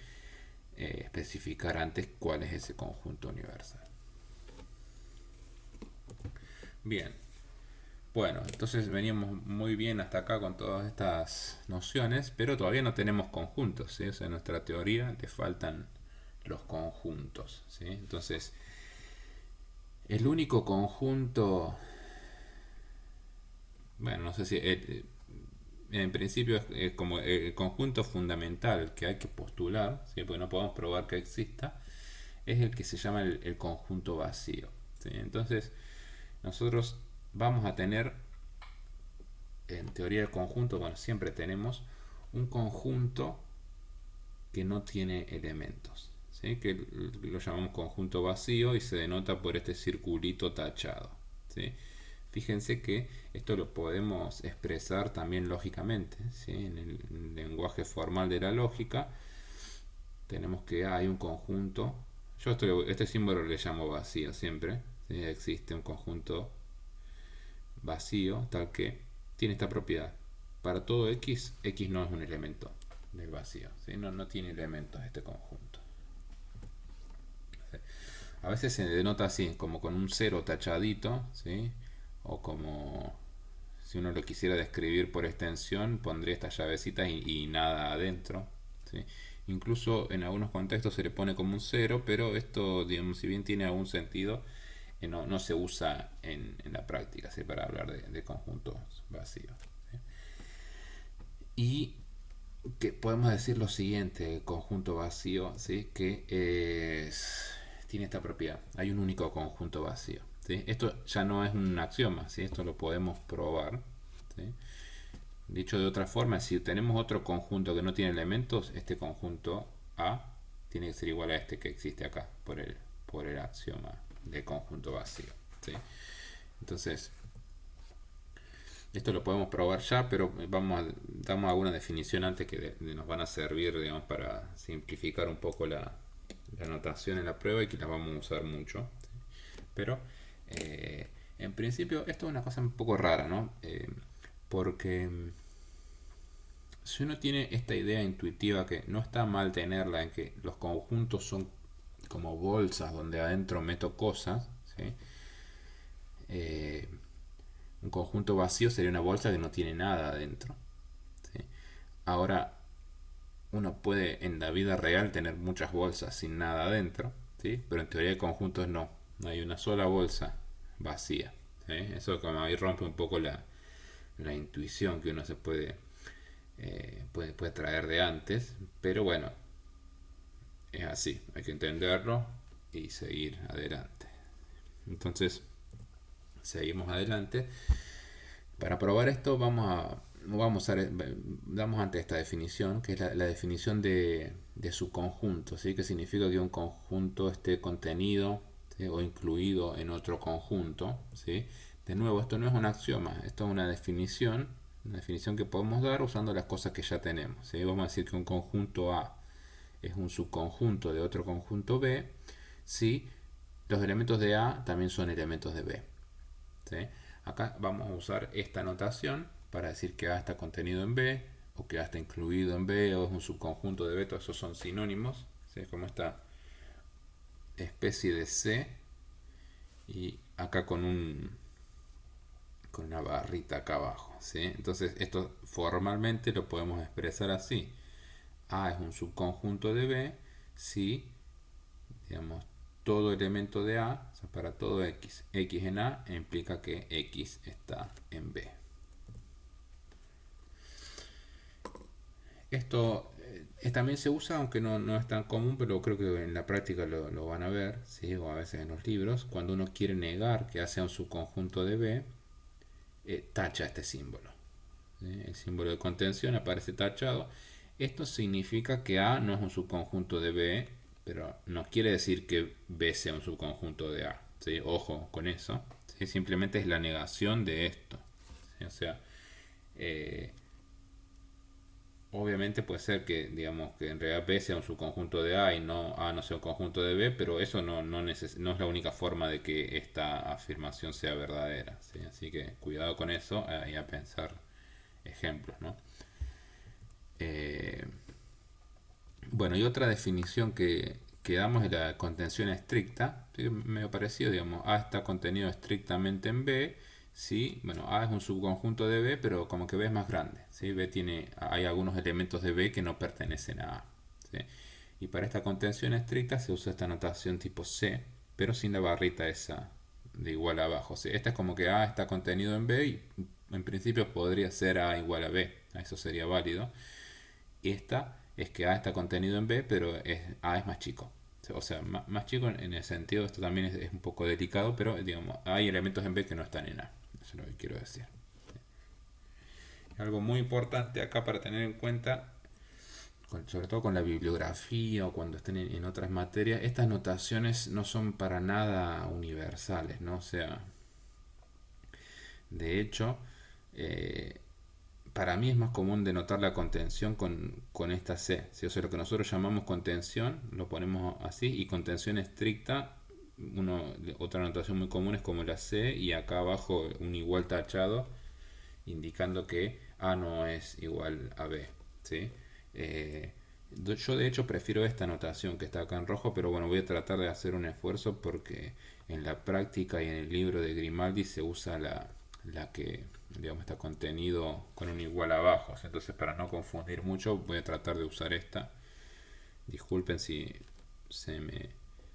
especificar antes cuál es ese conjunto universal. Bien, bueno, entonces veníamos muy bien hasta acá con todas estas nociones, pero todavía no tenemos conjuntos, ¿sí? O sea, en nuestra teoría le faltan los conjuntos, ¿sí? Entonces, el único conjunto, bueno, no sé si en principio es como el conjunto fundamental que hay que postular, ¿sí? Porque no podemos probar que exista, es el que se llama el conjunto vacío, ¿sí? Entonces, nosotros vamos a tener, en teoría del conjunto, bueno, siempre tenemos un conjunto que no tiene elementos, ¿sí? Que lo llamamos conjunto vacío y se denota por este circulito tachado, ¿sí? Fíjense que esto lo podemos expresar también lógicamente, ¿sí? En el lenguaje formal de la lógica tenemos que hay un conjunto, este símbolo le llamo vacío siempre, ¿sí? Existe un conjunto vacío tal que tiene esta propiedad. Para todo X, X no es un elemento del vacío, ¿sí? No tiene elementos este conjunto. A veces se denota así, como con un cero tachadito, ¿sí? O como si uno lo quisiera describir por extensión, pondría estas llavecitas y nada adentro, ¿sí? Incluso en algunos contextos se le pone como un cero, pero esto, digamos, si bien tiene algún sentido, no se usa en la práctica, ¿sí? Para hablar de conjuntos vacíos, ¿sí? Y que podemos decir lo siguiente, el conjunto vacío, ¿sí? Que tiene esta propiedad, hay un único conjunto vacío, ¿sí? Esto ya no es un axioma, ¿sí? Esto lo podemos probar, ¿sí? Dicho de otra forma, si tenemos otro conjunto que no tiene elementos, este conjunto A tiene que ser igual a este que existe acá por el axioma de conjunto vacío, ¿sí? Entonces, esto lo podemos probar ya, pero damos alguna definición antes que nos van a servir, digamos, para simplificar un poco la notación en la prueba y que las vamos a usar mucho, ¿sí? Pero, en principio, esto es una cosa un poco rara, ¿no? Porque si uno tiene esta idea intuitiva, que no está mal tenerla, en que los conjuntos son como bolsas donde adentro meto cosas, ¿sí? Eh, un conjunto vacío sería una bolsa que no tiene nada adentro, ¿sí? Ahora, uno puede en la vida real tener muchas bolsas sin nada adentro, ¿sí? Pero en teoría de conjuntos no hay una sola bolsa vacía, ¿sí? Eso como ahí rompe un poco la intuición que uno se puede traer de antes, pero bueno, es así, hay que entenderlo y seguir adelante. Entonces, seguimos adelante. Para probar esto damos ante esta definición, que es la definición de subconjunto, ¿sí? Que significa que un conjunto esté contenido, ¿sí? O incluido en otro conjunto, ¿sí? De nuevo, esto no es un axioma, esto es una definición que podemos dar usando las cosas que ya tenemos, ¿sí? Vamos a decir que un conjunto A es un subconjunto de otro conjunto B si los elementos de A también son elementos de B, ¿sí? Acá vamos a usar esta notación para decir que A está contenido en B, o que A está incluido en B, o es un subconjunto de B. Todos esos son sinónimos, ¿sí? Como esta especie de C, y acá con una barrita acá abajo, ¿sí? Entonces esto formalmente lo podemos expresar así: A es un subconjunto de B si, digamos, todo elemento de A, o sea, para todo X en A implica que X está en B. Esto también se usa, aunque no es tan común, pero creo que en la práctica lo van a ver, ¿sí? O a veces en los libros, cuando uno quiere negar que A sea un subconjunto de B, tacha este símbolo, ¿sí? El símbolo de contención aparece tachado. Esto significa que A no es un subconjunto de B, pero no quiere decir que B sea un subconjunto de A, ¿sí? Ojo con eso, ¿sí? Simplemente es la negación de esto, ¿sí? O sea, obviamente puede ser que, digamos, que en realidad B sea un subconjunto de A y no A no sea un conjunto de B, pero eso no es la única forma de que esta afirmación sea verdadera, ¿sí? Así que cuidado con eso y a pensar ejemplos, ¿no? Eh, bueno, y otra definición que damos es la contención estricta, ¿sí? Medio parecido, digamos, A está contenido estrictamente en B, ¿sí? Bueno, A es un subconjunto de B, pero como que B es más grande, ¿sí? Hay algunos elementos de B que no pertenecen a A, ¿sí? Y para esta contención estricta se usa esta notación tipo C, pero sin la barrita esa de igual a abajo, ¿sí? Esta es como que A está contenido en B y en principio podría ser A igual a B, eso sería válido. Esta es que A está contenido en B, pero A es más chico. O sea, más chico en el sentido, esto también es un poco delicado, pero digamos, hay elementos en B que no están en A. Eso es lo que quiero decir. Algo muy importante acá para tener en cuenta, sobre todo con la bibliografía o cuando estén en otras materias, estas notaciones no son para nada universales, ¿no? O sea, de hecho, eh, para mí es más común denotar la contención con esta C, ¿sí? O sea, lo que nosotros llamamos contención, lo ponemos así, y contención estricta, otra notación muy común es como la C, y acá abajo un igual tachado, indicando que A no es igual a B, ¿sí? Eh, yo de hecho prefiero esta notación que está acá en rojo, pero bueno, voy a tratar de hacer un esfuerzo porque en la práctica y en el libro de Grimaldi se usa la que, digamos, está contenido con un igual abajo. Entonces, para no confundir mucho, voy a tratar de usar esta. Disculpen si se me,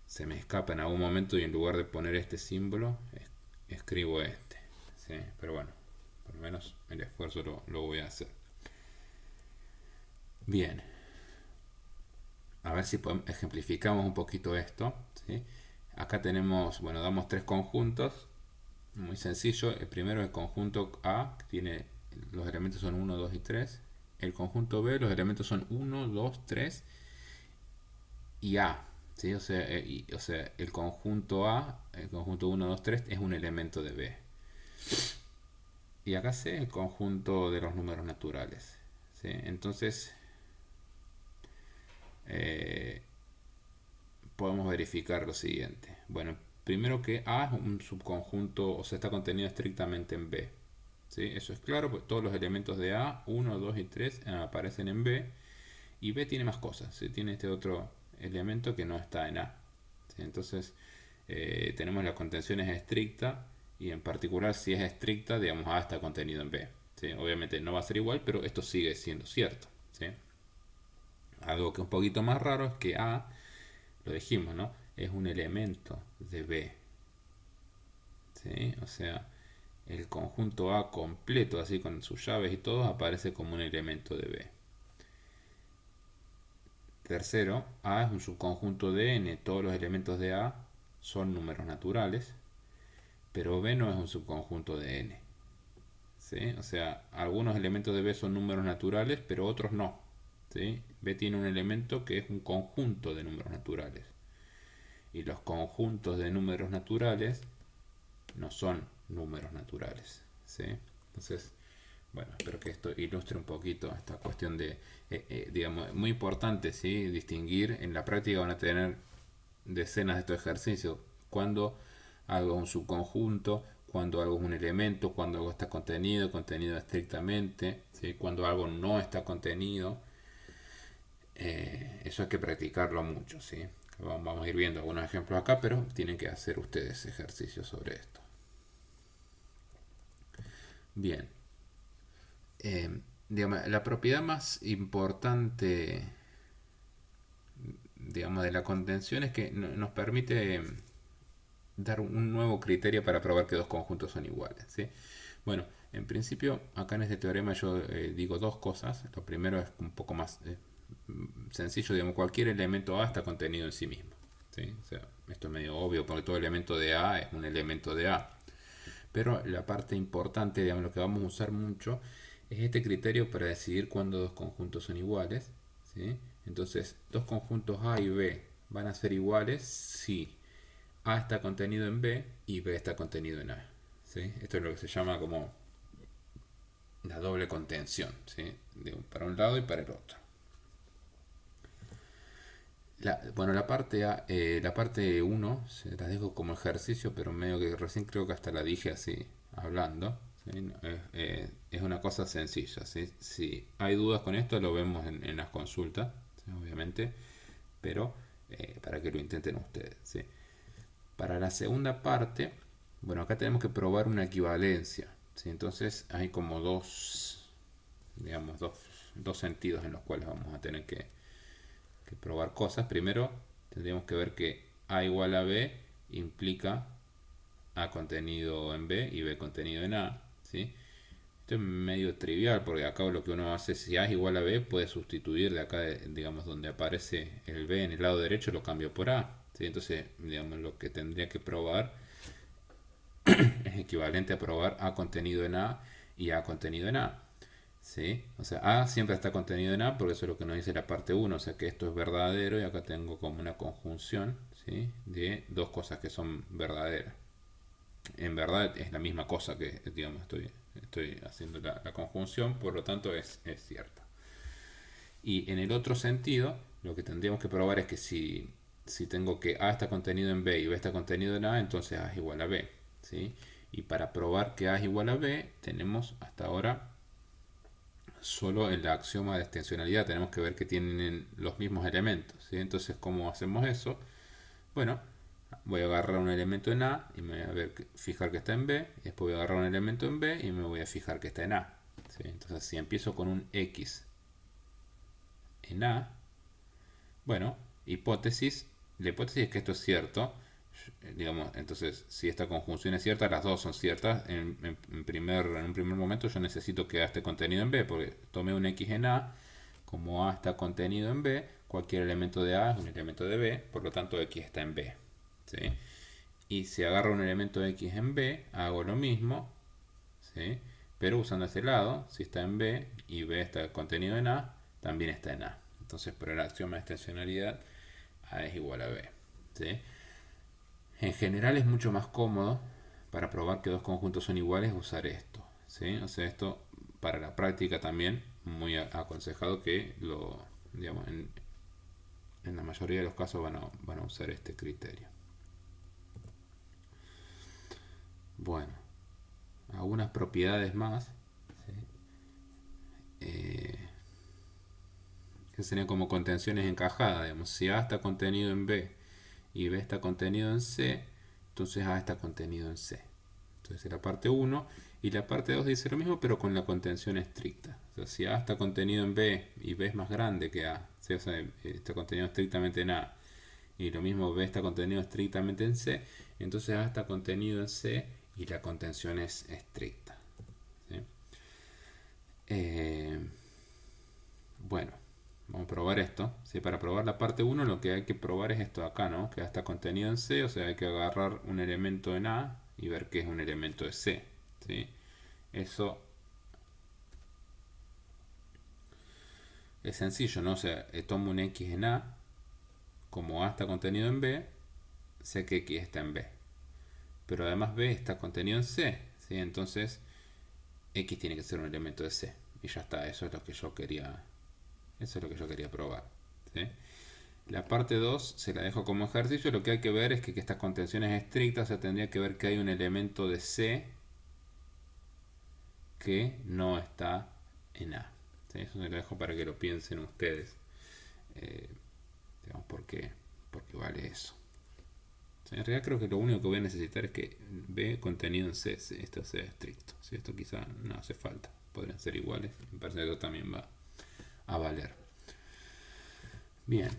se me escapa en algún momento y en lugar de poner este símbolo, escribo este, ¿sí? Pero bueno, por lo menos el esfuerzo lo voy a hacer. Bien, a ver si ejemplificamos un poquito esto, ¿sí? Acá tenemos, bueno, damos tres conjuntos, muy sencillo. El primero es el conjunto A, que tiene, los elementos son uno 2 y 3. El conjunto B, los elementos son uno 2 3 y A, ¿sí? O sea, el conjunto A, el conjunto uno 2 3 es un elemento de B. Y acá C, el conjunto de los números naturales, ¿sí? Entonces, eh, podemos verificar lo siguiente. Bueno, primero que A es un subconjunto, o sea, está contenido estrictamente en B. ¿Sí? Eso es claro, pues todos los elementos de A, 1, 2 y 3 aparecen en B. Y B tiene más cosas, ¿sí? Tiene este otro elemento que no está en A. ¿Sí? Entonces, tenemos la contención es estricta, y en particular si es estricta, digamos, A está contenido en B. ¿Sí? Obviamente no va a ser igual, pero esto sigue siendo cierto. ¿Sí? Algo que es un poquito más raro es que A, lo dijimos, ¿no? Es un elemento de B. ¿Sí? O sea, el conjunto A completo, así con sus llaves y todo, aparece como un elemento de B. Tercero, A es un subconjunto de N. Todos los elementos de A son números naturales, pero B no es un subconjunto de N. ¿Sí? O sea, algunos elementos de B son números naturales, pero otros no. ¿Sí? B tiene un elemento que es un conjunto de números naturales. Y los conjuntos de números naturales no son números naturales. ¿Sí? Entonces, bueno, espero que esto ilustre un poquito esta cuestión de, digamos, muy importante, ¿sí? Distinguir. En la práctica van a tener decenas de estos ejercicios. Cuando algo es un subconjunto, cuando algo es un elemento, cuando algo está contenido estrictamente, ¿sí? Cuando algo no está contenido. Eso hay que practicarlo mucho, ¿sí? Vamos a ir viendo algunos ejemplos acá, pero tienen que hacer ustedes ejercicios sobre esto. Bien. Digamos, la propiedad más importante, digamos, de la contención es que nos permite dar un nuevo criterio para probar que dos conjuntos son iguales, ¿sí? Bueno, en principio, acá en este teorema yo digo dos cosas. Lo primero es un poco más sencillo, digamos, cualquier elemento A está contenido en sí mismo, ¿sí? O sea, esto es medio obvio porque todo elemento de A es un elemento de A. Pero la parte importante, digamos, lo que vamos a usar mucho es este criterio para decidir cuándo dos conjuntos son iguales, ¿sí? Entonces, dos conjuntos A y B van a ser iguales si A está contenido en B y B está contenido en A, ¿sí? Esto es lo que se llama como la doble contención, ¿sí? Para un lado y para el otro. Bueno, la parte uno se las dejo como ejercicio, pero medio que recién creo que hasta la dije así, hablando. ¿Sí? No, es una cosa sencilla. ¿Sí? Si hay dudas con esto, lo vemos en las consultas, ¿sí? Obviamente, pero para que lo intenten ustedes. ¿Sí? Para la segunda parte, bueno, acá tenemos que probar una equivalencia. ¿Sí? Entonces hay como digamos, dos sentidos en los cuales vamos a tener que probar cosas. Primero, tendríamos que ver que A igual a B implica A contenido en B y B contenido en A. ¿Sí? Esto es medio trivial porque acá lo que uno hace, si A es igual a B, puede sustituir de acá, digamos, donde aparece el B en el lado derecho, lo cambio por A. ¿Sí? Entonces, digamos, lo que tendría que probar es equivalente a probar A contenido en A y A contenido en A. ¿Sí? O sea, A siempre está contenido en A porque eso es lo que nos dice la parte uno, o sea que esto es verdadero y acá tengo como una conjunción, ¿sí? De dos cosas que son verdaderas. En verdad es la misma cosa que, digamos, estoy haciendo la conjunción, por lo tanto es cierta. Y en el otro sentido, lo que tendríamos que probar es que si tengo que A está contenido en B y B está contenido en A, entonces A es igual a B. ¿Sí? Y para probar que A es igual a B, tenemos hasta ahora solo el axioma de extensionalidad. Tenemos que ver que tienen los mismos elementos. ¿Sí? Entonces, ¿cómo hacemos eso? Bueno, voy a agarrar un elemento en A y me voy a fijar que está en B. Y después voy a agarrar un elemento en B y me voy a fijar que está en A. ¿Sí? Entonces, si empiezo con un X en A, bueno, hipótesis, la hipótesis es que esto es cierto, digamos, entonces si esta conjunción es cierta, las dos son ciertas, en un primer momento yo necesito que A esté contenido en B, porque tomé un X en A, como A está contenido en B, cualquier elemento de A es un elemento de B, por lo tanto X está en B. ¿Sí? Y si agarro un elemento de X en B, hago lo mismo, ¿sí? Pero usando este lado, si está en B y B está contenido en A, también está en A. Entonces, por el axioma de extensionalidad, A es igual a B. ¿Sí? En general es mucho más cómodo para probar que dos conjuntos son iguales usar esto. ¿Sí? O sea, esto para la práctica también muy aconsejado que digamos, en la mayoría de los casos van a usar este criterio. Bueno, algunas propiedades más. ¿Sí? Que serían como contenciones encajadas. Digamos. Si A está contenido en B y B está contenido en C, entonces A está contenido en C. Entonces es la parte 1 y la parte 2 dice lo mismo pero con la contención estricta. O sea, si A está contenido en B y B es más grande que A, ¿sí? O sea, está contenido estrictamente en A y lo mismo B está contenido estrictamente en C, entonces A está contenido en C y la contención es estricta. ¿Sí? Bueno, vamos a probar esto. ¿Sí? Para probar la parte 1 lo que hay que probar es esto de acá, ¿no? Que está contenido en C, o sea, hay que agarrar un elemento en A y ver qué es un elemento de C. ¿Sí? Eso es sencillo, ¿no? O sea, tomo un X en A, como A está contenido en B, sé que X está en B. Pero además B está contenido en C, ¿sí? Entonces X tiene que ser un elemento de C. Y ya está, eso es lo que yo quería probar. ¿Sí? La parte 2 se la dejo como ejercicio. Lo que hay que ver es que esta contención es estricta, o sea, tendría que ver que hay un elemento de C que no está en A. ¿Sí? Eso se lo dejo para que lo piensen ustedes. Digamos, ¿por qué vale eso? ¿Sí? En realidad creo que lo único que voy a necesitar es que B contenido en C, esto sea estricto. ¿Sí? Esto quizá no hace falta. Podrían ser iguales. Me parece que esto también va a valer. Bien.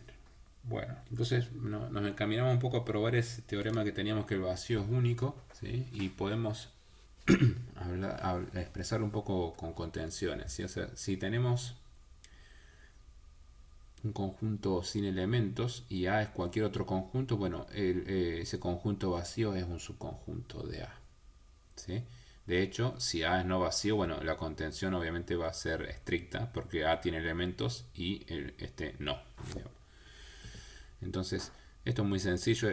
Bueno, entonces nos encaminamos un poco a probar ese teorema que teníamos que el vacío es único, ¿sí? Y podemos expresar un poco con contenciones, ¿sí? O sea, si tenemos un conjunto sin elementos y A es cualquier otro conjunto, bueno, ese conjunto vacío es un subconjunto de A, ¿sí? De hecho, si A es no vacío, bueno, la contención obviamente va a ser estricta porque A tiene elementos y este no, digamos. Entonces, Esto es muy sencillo,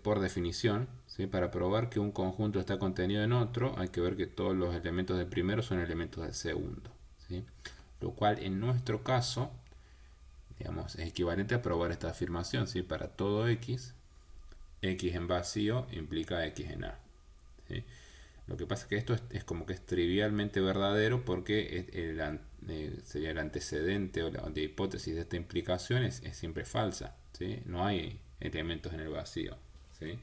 por definición, ¿sí? Para probar que un conjunto está contenido en otro, hay que ver que todos los elementos del primero son elementos del segundo, ¿sí? Lo cual en nuestro caso, digamos, es equivalente a probar esta afirmación, ¿sí? Para todo x en vacío implica x en A, ¿sí? Lo que pasa es que esto es como que es trivialmente verdadero porque sería el antecedente o la hipótesis de esta implicación es siempre falsa, ¿sí? No hay elementos en el vacío, ¿sí?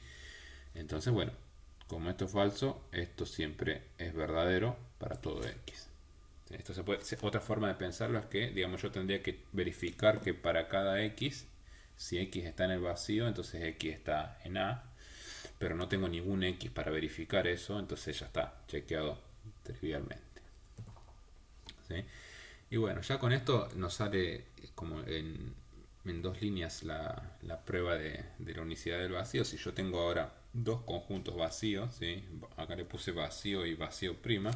Entonces, bueno, como esto es falso, esto siempre es verdadero para todo x. Esto otra forma de pensarlo es que, digamos, yo tendría que verificar que para cada x, si x está en el vacío, entonces x está en A, pero no tengo ningún x para verificar eso, entonces ya está chequeado trivialmente, ¿sí? Y bueno, ya con esto nos sale como en dos líneas la prueba de la unicidad del vacío. Si yo tengo ahora dos conjuntos vacíos, ¿sí? Acá le puse vacío y vacío prima.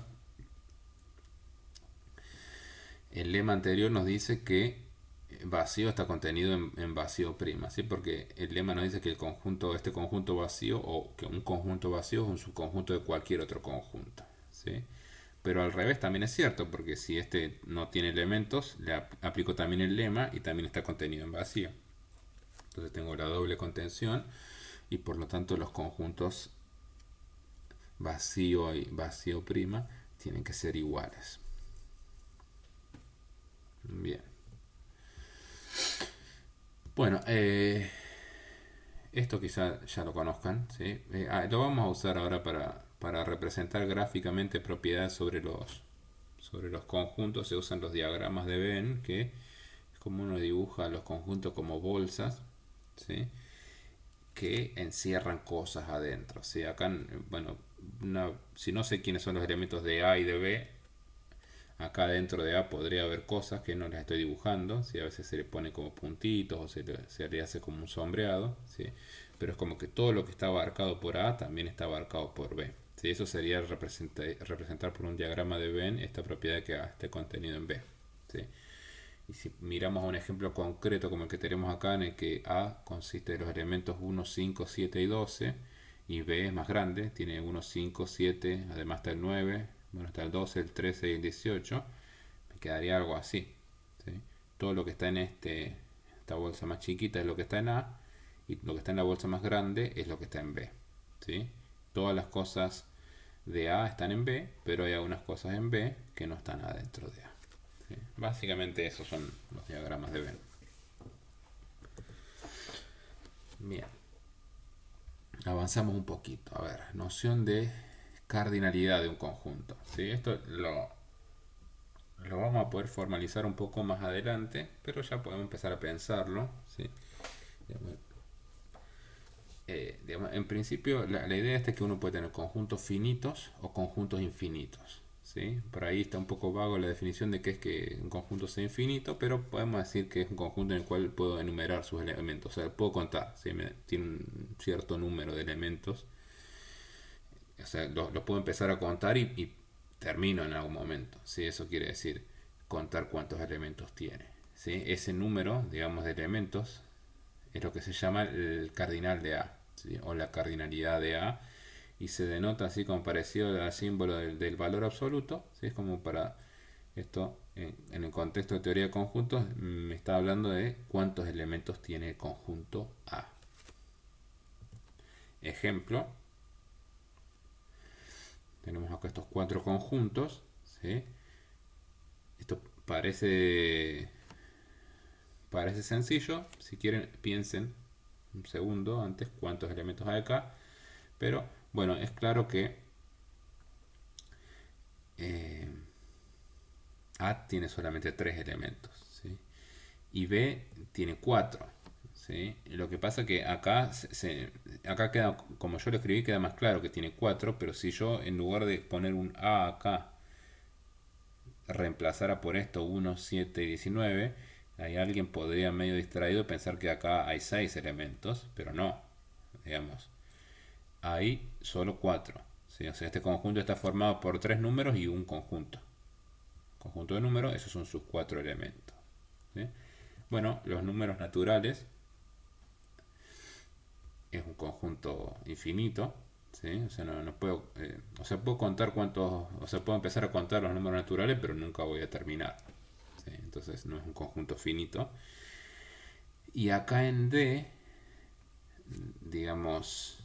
El lema anterior nos dice que vacío está contenido en vacío prima, ¿sí? Porque el lema nos dice que este conjunto vacío o que un conjunto vacío es un subconjunto de cualquier otro conjunto, ¿sí? Pero al revés también es cierto, porque si este no tiene elementos, le aplico también el lema y también está contenido en vacío. Entonces tengo la doble contención y por lo tanto los conjuntos vacío y vacío prima tienen que ser iguales. Bien. Bueno, esto quizá ya lo conozcan, ¿sí? Lo vamos a usar ahora para representar gráficamente propiedades sobre los conjuntos. Se usan los diagramas de Venn, que es como uno dibuja los conjuntos como bolsas, ¿sí? Que encierran cosas adentro, ¿sí? Acá, bueno, si no sé quiénes son los elementos de A y de B, acá dentro de A podría haber cosas que no las estoy dibujando, ¿sí? A veces se le pone como puntitos o se le hace como un sombreado, ¿sí? Pero es como que todo lo que está abarcado por A también está abarcado por B, ¿sí? Eso sería representar por un diagrama de Venn esta propiedad que A esté contenido en B, ¿sí? Y si miramos a un ejemplo concreto como el que tenemos acá, en el que A consiste de los elementos 1, 5, 7 y 12, y B es más grande, tiene 1, 5, 7, además está el 9, bueno, está el 12, el 13 y el 18, me quedaría algo así, ¿sí? Todo lo que está en esta bolsa más chiquita es lo que está en A, y lo que está en la bolsa más grande es lo que está en B, ¿sí? Todas las cosas de A están en B, pero hay algunas cosas en B que no están adentro de A. ¿Sí? Básicamente esos son los diagramas de Venn. Bien, avanzamos un poquito. A ver, noción de cardinalidad de un conjunto, ¿sí? Esto lo vamos a poder formalizar un poco más adelante, pero ya podemos empezar a pensarlo, ¿sí? Digamos, en principio, la idea esta es que uno puede tener conjuntos finitos o conjuntos infinitos, ¿sí? Por ahí está un poco vago la definición de qué es que un conjunto sea infinito, pero podemos decir que es un conjunto en el cual puedo enumerar sus elementos, o sea, puedo contar, ¿sí? Tiene un cierto número de elementos, o sea, lo puedo empezar a contar y termino en algún momento, ¿sí? Eso quiere decir contar cuántos elementos tiene, ¿sí? Ese número, digamos, de elementos es lo que se llama el cardinal de A, ¿sí? O la cardinalidad de A, y se denota así como parecido al símbolo del valor absoluto, ¿sí? Es como para esto, en el contexto de teoría de conjuntos, me está hablando de cuántos elementos tiene el conjunto A. Ejemplo, tenemos acá estos cuatro conjuntos, ¿sí? Esto parece sencillo, si quieren piensen un segundo antes cuántos elementos hay acá, pero bueno, es claro que eh, A tiene solamente tres elementos, ¿sí? Y B tiene cuatro, ¿sí? Lo que pasa que acá, acá queda, como yo lo escribí, queda más claro que tiene cuatro, pero si yo en lugar de poner un A acá, reemplazara por esto 1, 7 y 19, ahí alguien podría medio distraído pensar que acá hay 6 elementos, pero no, digamos, hay solo 4, ¿sí? O sea, este conjunto está formado por tres números y un conjunto de números, esos son sus cuatro elementos, ¿sí? Bueno, los números naturales es un conjunto infinito, ¿sí? O sea, no puedo, o sea, puedo contar cuántos, o sea, puedo empezar a contar los números naturales, pero nunca voy a terminar, ¿sí? Entonces no es un conjunto finito. Y acá en D, digamos,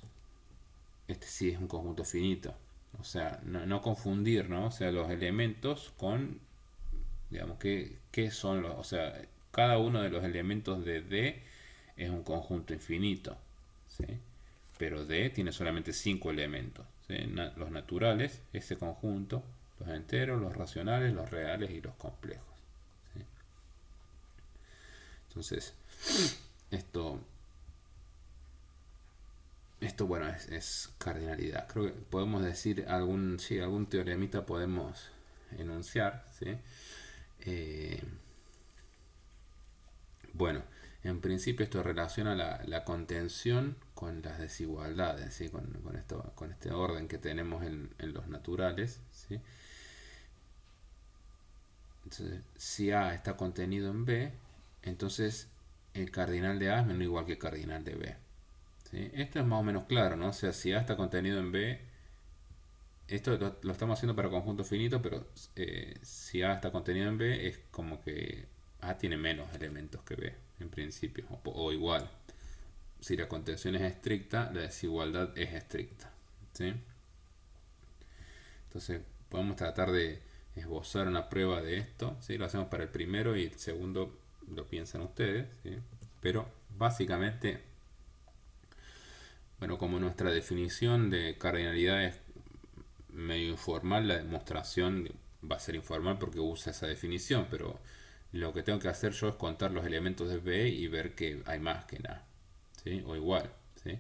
este sí es un conjunto finito. O sea, no confundir, ¿no? O sea, los elementos con, digamos, qué son los, o sea, cada uno de los elementos de D es un conjunto infinito, ¿sí? Pero D tiene solamente 5 elementos, ¿sí? Los naturales, ese conjunto, los enteros, los racionales, los reales y los complejos, ¿sí? Entonces, esto, esto bueno, es cardinalidad. Creo que podemos decir algún, sí, algún teoremita podemos enunciar, ¿sí? Eh, bueno, en principio esto relaciona la contención con las desigualdades, ¿sí? Con este orden que tenemos en los naturales, ¿sí? Entonces, si A está contenido en B, entonces el cardinal de A es menos igual que el cardinal de B, ¿sí? Esto es más o menos claro, ¿no? O sea, si A está contenido en B, esto lo estamos haciendo para conjunto finito, pero si A está contenido en B, es como que A tiene menos elementos que B, en principio, o igual. Si la contención es estricta, la desigualdad es estricta, ¿sí? Entonces, podemos tratar de esbozar una prueba de esto, ¿sí? Lo hacemos para el primero y el segundo lo piensan ustedes, ¿sí? Pero básicamente, bueno, como nuestra definición de cardinalidad es medio informal, la demostración va a ser informal porque usa esa definición, pero lo que tengo que hacer yo es contar los elementos de B y ver que hay más que nada, ¿sí? O igual, ¿sí?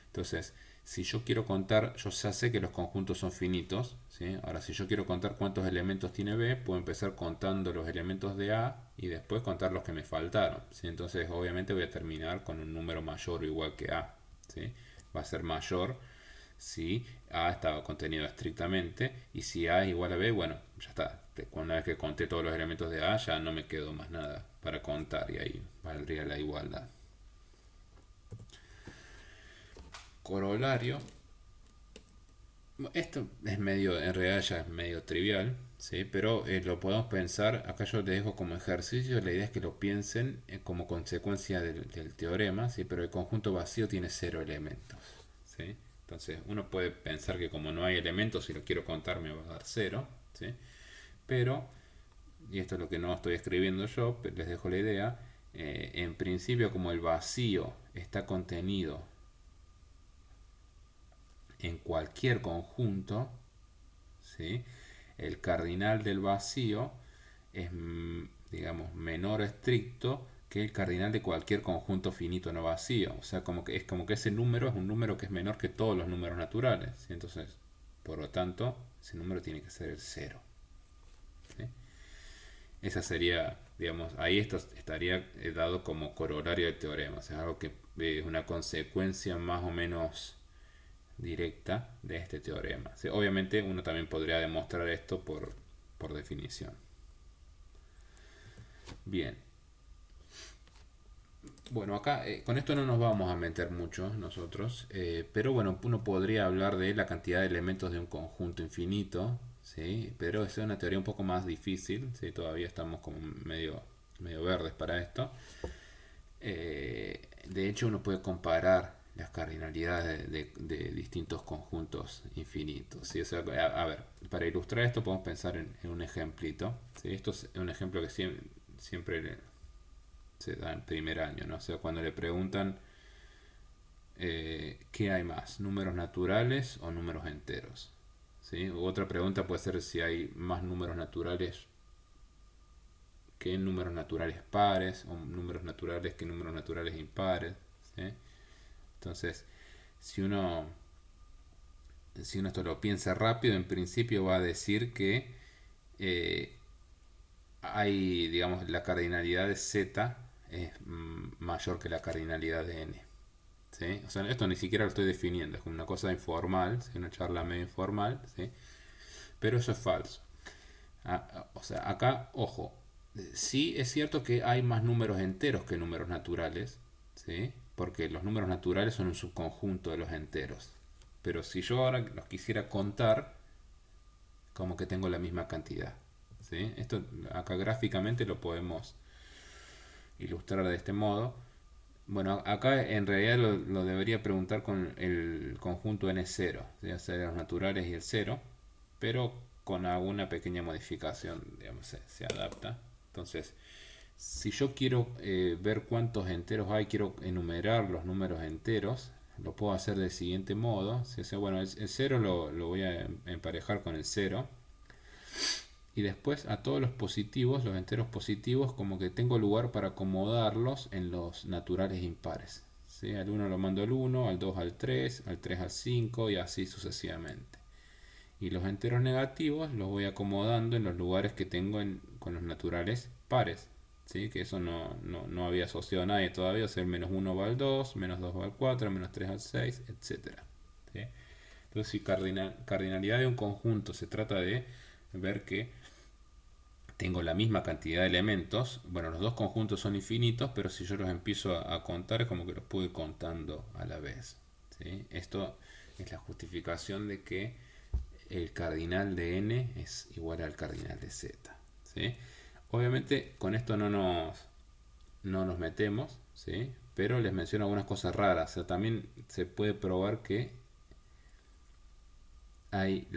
Entonces, si yo quiero contar, yo ya sé que los conjuntos son finitos, ¿sí? Ahora, si yo quiero contar cuántos elementos tiene B, puedo empezar contando los elementos de A y después contar los que me faltaron, ¿sí? Entonces, obviamente voy a terminar con un número mayor o igual que A, ¿sí? Va a ser mayor si A está contenido estrictamente y si A es igual a B, bueno, ya está. Una vez que conté todos los elementos de A, ya no me quedó más nada para contar y ahí valdría la igualdad. Corolario. Esto es medio, en realidad ya es medio trivial, ¿sí? Pero lo podemos pensar, acá yo les dejo como ejercicio, la idea es que lo piensen como consecuencia del teorema, ¿sí? Pero el conjunto vacío tiene cero elementos, ¿sí? Entonces uno puede pensar que como no hay elementos, si lo quiero contar me va a dar cero, ¿sí? Pero, y esto es lo que no estoy escribiendo yo, pero les dejo la idea, en principio como el vacío está contenido en cualquier conjunto, ¿sí? El cardinal del vacío es, digamos, menor estricto que el cardinal de cualquier conjunto finito no vacío. O sea, como que es como que ese número es un número que es menor que todos los números naturales, ¿sí? Entonces, por lo tanto, ese número tiene que ser el cero, ¿sí? Esa sería, digamos, ahí esto estaría dado como corolario del teorema. O sea, algo que es una consecuencia más o menos directa de este teorema. Sí, obviamente uno también podría demostrar esto por definición. Bien, bueno, acá con esto no nos vamos a meter mucho nosotros, pero bueno, uno podría hablar de la cantidad de elementos de un conjunto infinito, ¿sí? Pero es una teoría un poco más difícil, ¿sí? Todavía estamos como medio verdes para esto. De hecho, uno puede comparar las cardinalidades de distintos conjuntos infinitos, ¿sí? O sea, a ver, para ilustrar esto podemos pensar en un ejemplito, ¿sí? Esto es un ejemplo que siempre se da en primer año, ¿no? O sea, cuando le preguntan ¿qué hay más? ¿Números naturales o números enteros? ¿Sí? U otra pregunta puede ser si hay más números naturales que números naturales pares o números naturales que números naturales impares, ¿sí? Entonces, si uno, si uno esto lo piensa rápido, en principio va a decir que eh, hay, digamos, la cardinalidad de z es mayor que la cardinalidad de n, ¿sí? O sea, esto ni siquiera lo estoy definiendo, es como una cosa informal, ¿sí? Una charla medio informal, ¿sí? Pero eso es falso. O sea, acá, ojo, sí es cierto que hay más números enteros que números naturales, ¿sí? porque los números naturales son un subconjunto de los enteros. Pero si yo ahora los quisiera contar, como que tengo la misma cantidad. ¿Sí? Esto acá gráficamente lo podemos ilustrar de este modo. Bueno, acá en realidad lo debería preguntar con el conjunto n0, ¿sí? O sea, los naturales y el cero, pero con alguna pequeña modificación, digamos, se adapta. Entonces, si yo quiero ver cuántos enteros hay, quiero enumerar los números enteros, lo puedo hacer del siguiente modo. ¿Sí? O sea, bueno, el 0 lo voy a emparejar con el cero. Y después a todos los positivos, los enteros positivos, como que tengo lugar para acomodarlos en los naturales impares. ¿Sí? Al 1 lo mando al 1, al 2 al 3 al 5 y así sucesivamente. Y los enteros negativos los voy acomodando en los lugares que tengo con los naturales pares. ¿Sí? Que eso no había asociado a nadie todavía. O sea, el menos 1 va al 2, menos 2 va al 4, menos 3 al 6, etc. ¿Sí? Entonces, si cardinalidad de un conjunto se trata de ver que tengo la misma cantidad de elementos, bueno, los dos conjuntos son infinitos, pero si yo los empiezo a contar es como que los puedo ir contando a la vez. ¿Sí? Esto es la justificación de que el cardinal de n es igual al cardinal de z. ¿Sí? Obviamente con esto no nos metemos, ¿sí? Pero les menciono algunas cosas raras. O sea, también se puede probar que hay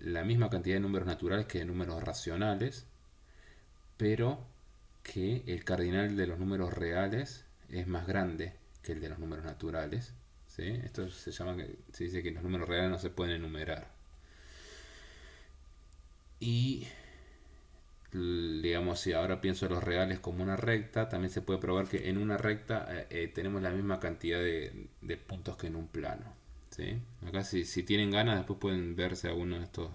la misma cantidad de números naturales que de números racionales, pero que el cardinal de los números reales es más grande que el de los números naturales. ¿Sí? Esto se dice que los números reales no se pueden enumerar. Y digamos, si ahora pienso los reales como una recta, también se puede probar que en una recta tenemos la misma cantidad de puntos que en un plano. ¿Sí? Acá si tienen ganas, después pueden verse alguno de estos.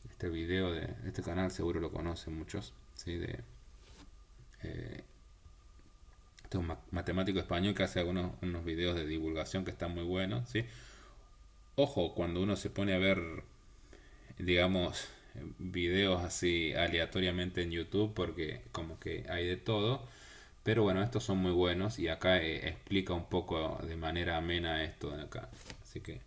Este video de este canal seguro lo conocen muchos. ¿Sí? Eh, este es un matemático español que hace unos videos de divulgación que están muy buenos. ¿Sí? Ojo, cuando uno se pone a ver, digamos, videos así aleatoriamente en YouTube, porque como que hay de todo. Pero bueno, estos son muy buenos y acá explica un poco de manera amena esto de acá. Así que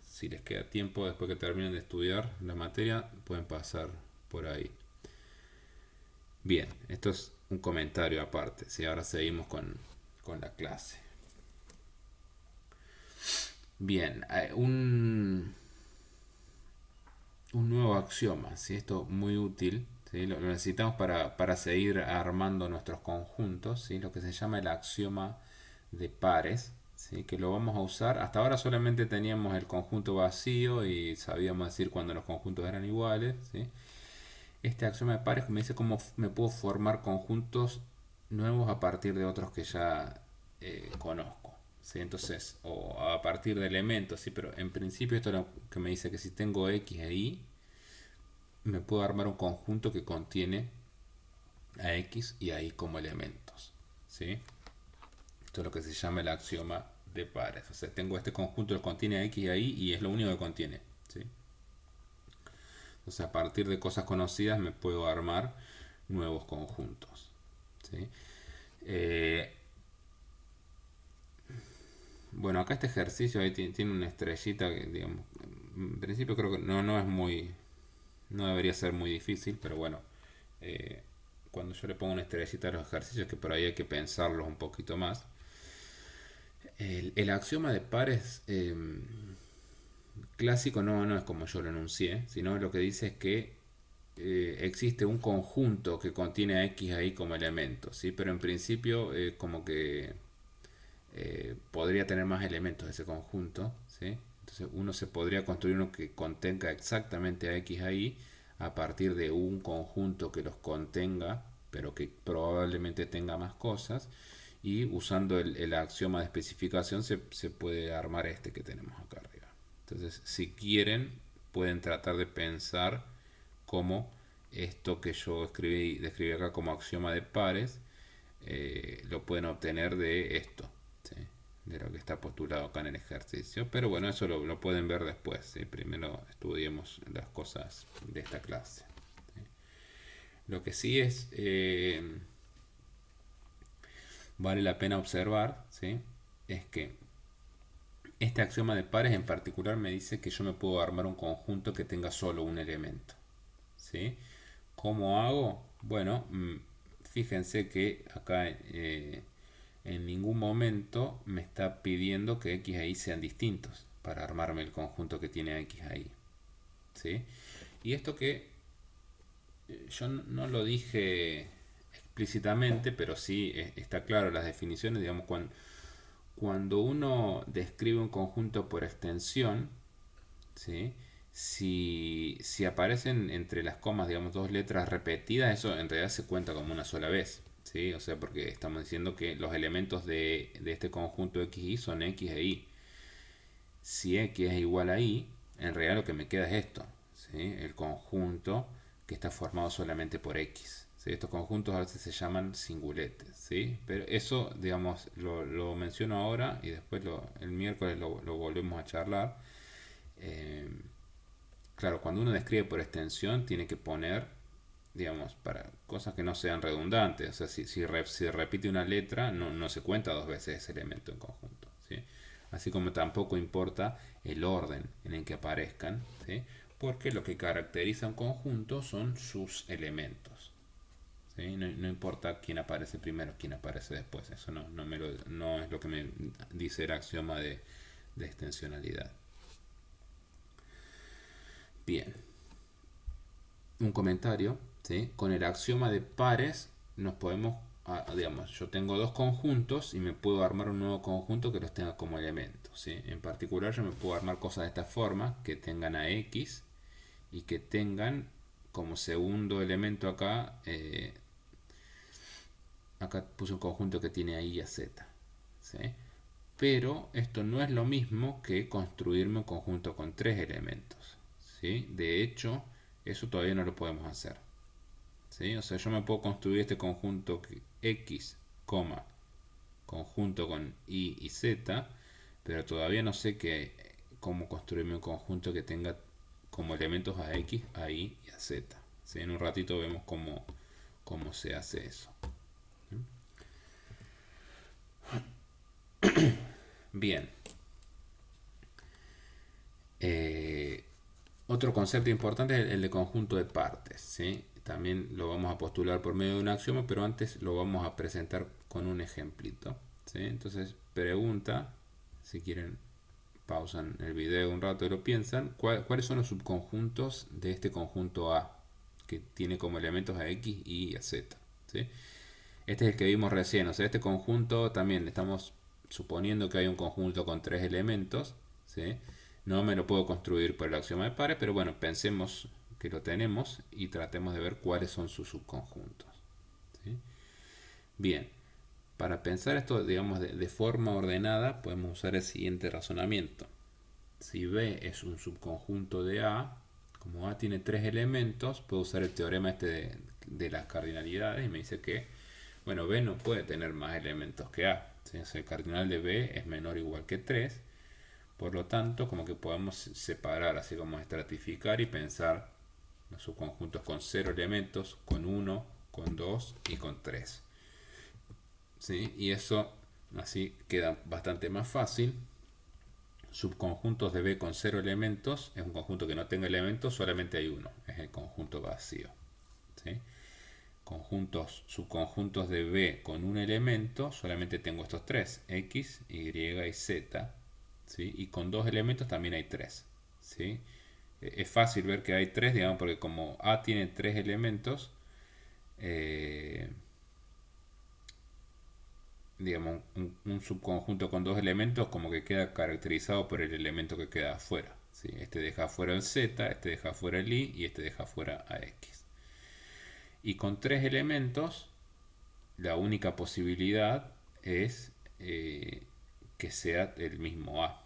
si les queda tiempo después que terminen de estudiar la materia, pueden pasar por ahí. Bien, esto es un comentario aparte. Si ahora seguimos con la clase. Bien, un nuevo axioma, ¿sí? Esto muy útil, ¿sí? Lo necesitamos para seguir armando nuestros conjuntos, ¿sí? Lo que se llama el axioma de pares, ¿sí? Que lo vamos a usar. Hasta ahora solamente teníamos el conjunto vacío y sabíamos decir cuando los conjuntos eran iguales, ¿sí? Este axioma de pares me dice cómo me puedo formar conjuntos nuevos a partir de otros que ya conozco. ¿Sí? Entonces, o a partir de elementos, ¿sí? Pero en principio esto es lo que me dice que si tengo X e Y, me puedo armar un conjunto que contiene a X y a Y como elementos. ¿Sí? Esto es lo que se llama el axioma de pares. O sea, tengo este conjunto que contiene a X y a Y y es lo único que contiene. ¿Sí? Entonces, a partir de cosas conocidas me puedo armar nuevos conjuntos. ¿Sí? Eh, bueno, acá este ejercicio ahí tiene una estrellita que, digamos, en principio creo que no es muy, no debería ser muy difícil, pero bueno, eh, cuando yo le pongo una estrellita a los ejercicios, que por ahí hay que pensarlos un poquito más. El axioma de pares clásico no es como yo lo enuncié, sino lo que dice es que existe un conjunto que contiene a X ahí como elemento, ¿sí? Pero en principio como que podría tener más elementos de ese conjunto, ¿sí? Entonces uno se podría construir uno que contenga exactamente a X ahí a partir de un conjunto que los contenga, pero que probablemente tenga más cosas. Y usando el axioma de especificación se puede armar este que tenemos acá arriba. Entonces, si quieren, pueden tratar de pensar cómo esto que yo describí acá como axioma de pares, lo pueden obtener de esto, ¿sí? De lo que está postulado acá en el ejercicio. Pero bueno, eso lo pueden ver después, ¿sí? Primero estudiemos las cosas de esta clase, ¿sí? Lo que sí es... vale la pena observar, ¿sí? Es que este axioma de pares en particular me dice que yo me puedo armar un conjunto que tenga solo un elemento, ¿sí? ¿Cómo hago? Bueno, fíjense que acá en ningún momento me está pidiendo que x y y sean distintos para armarme el conjunto que tiene x y y, ¿sí? Y esto que yo no lo dije explícitamente, pero sí está claro las definiciones, digamos, cuando uno describe un conjunto por extensión, ¿sí? Si aparecen entre las comas, digamos, dos letras repetidas, eso en realidad se cuenta como una sola vez, ¿sí? O sea, porque estamos diciendo que los elementos de este conjunto x y son x e y. Si x es igual a y, en realidad lo que me queda es esto, ¿sí? El conjunto que está formado solamente por x. ¿Sí? Estos conjuntos a veces se llaman singuletes, ¿sí? Pero eso, digamos, lo menciono ahora y después el miércoles lo volvemos a charlar. Eh, claro, cuando uno describe por extensión tiene que poner, digamos, para cosas que no sean redundantes. O sea, si repite una letra, no se cuenta dos veces ese elemento en conjunto, ¿sí? Así como tampoco importa el orden en el que aparezcan, ¿sí? Porque lo que caracteriza un conjunto son sus elementos, ¿sí? No importa quién aparece primero, quién aparece después. Eso no es lo que me dice el axioma de extensionalidad. Bien, un comentario, ¿sí? Con el axioma de pares nos podemos, digamos, yo tengo dos conjuntos y me puedo armar un nuevo conjunto que los tenga como elementos, ¿sí? En particular yo me puedo armar cosas de esta forma, que tengan a x y que tengan como segundo elemento acá, acá puse un conjunto que tiene a y y a z, ¿sí? Pero esto no es lo mismo que construirme un conjunto con tres elementos, ¿sí? De hecho, eso todavía no lo podemos hacer, ¿sí? O sea, yo me puedo construir este conjunto x, conjunto con y z, pero todavía no sé cómo construirme un conjunto que tenga como elementos a x, a y y a z, ¿sí? En un ratito vemos cómo se hace eso. Bien. Eh, Otro concepto importante es el de conjunto de partes, ¿sí? También lo vamos a postular por medio de un axioma, pero antes lo vamos a presentar con un ejemplito, ¿sí? Entonces, pregunta, si quieren, pausan el video un rato y lo piensan, ¿cuáles son los subconjuntos de este conjunto A, que tiene como elementos a X y a Z? ¿Sí? Este es el que vimos recién, o sea, este conjunto también estamos suponiendo que hay un conjunto con tres elementos, ¿sí? No me lo puedo construir por el axioma de pares, pero bueno, pensemos que lo tenemos y tratemos de ver cuáles son sus subconjuntos, ¿sí? Bien, para pensar esto, digamos, de forma ordenada, podemos usar el siguiente razonamiento. Si B es un subconjunto de A, como A tiene tres elementos, puedo usar el teorema este de las cardinalidades y me dice que, bueno, B no puede tener más elementos que A. ¿Sí? O sea, el cardinal de B es menor o igual que 3. Por lo tanto, como que podemos separar, así como estratificar y pensar los subconjuntos con 0 elementos, con 1, con 2 y con 3. ¿Sí? Y eso así queda bastante más fácil. Subconjuntos de B con 0 elementos es un conjunto que no tenga elementos, solamente hay uno, es el conjunto vacío, ¿sí? Subconjuntos de B con un elemento, solamente tengo estos tres, X, Y y Z, ¿sí? Y con dos elementos también hay tres, ¿sí? Es fácil ver que hay tres, digamos, porque como A tiene tres elementos, eh, digamos, un subconjunto con dos elementos como que queda caracterizado por el elemento que queda afuera, ¿sí? Este deja afuera el z, este deja afuera el y y este deja afuera a x. Y con tres elementos, la única posibilidad es que sea el mismo a.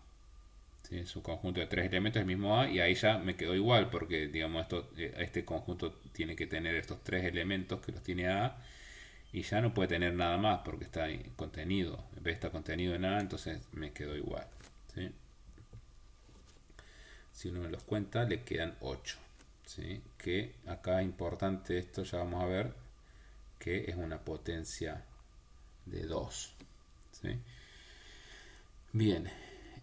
¿Sí? Su conjunto de tres elementos es el mismo a y ahí ya me quedó igual porque digamos este conjunto tiene que tener estos tres elementos que los tiene a y ya no puede tener nada más porque está contenido, B está contenido en A, entonces me quedó igual, ¿sí? Si uno me los cuenta, le quedan 8, ¿sí? Que acá es importante esto, ya vamos a ver, que es una potencia de 2. ¿Sí? Bien,